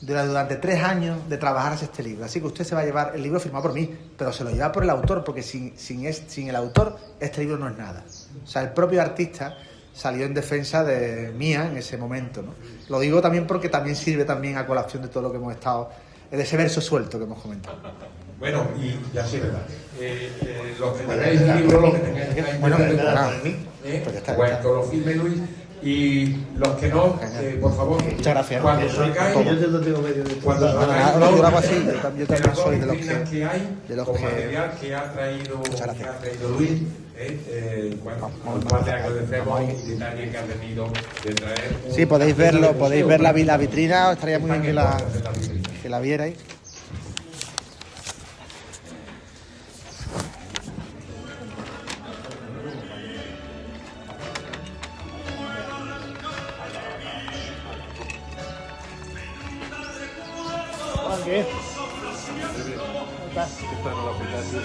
durante 3 años de trabajar este libro, así que usted se va a llevar el libro firmado por mí, pero se lo lleva por el autor, porque sin el autor este libro no es nada. O sea, el propio artista salió en defensa de mía en ese momento, ¿no? Lo digo también porque también sirve también a colación de todo lo que hemos estado, de ese verso suelto que hemos comentado. Bueno, y ya sí, ¿verdad? Los que tengáis el libro, los que tengáis la Bueno, intención de claro. comprarlo, Pues ya está, pues ya. que lo firme Luis, y los que no, por favor, Muchas gracias. cuando Yo salgáis, te lo tengo medio de cuando todo. salgáis, No, yo lo hago así, yo también las dos soy de los vitrinas que- hay, de los con que- material que ha traído, gracias. Luis, bueno, Vamos, más le agradecemos el detalle que ha tenido de traer un Sí, podéis cartel de verlo, podéis ver museo, la vitrina, estaría muy bien que Están en todas las vitrinas. que la vierais. ¿Qué? Esta no la aplicación.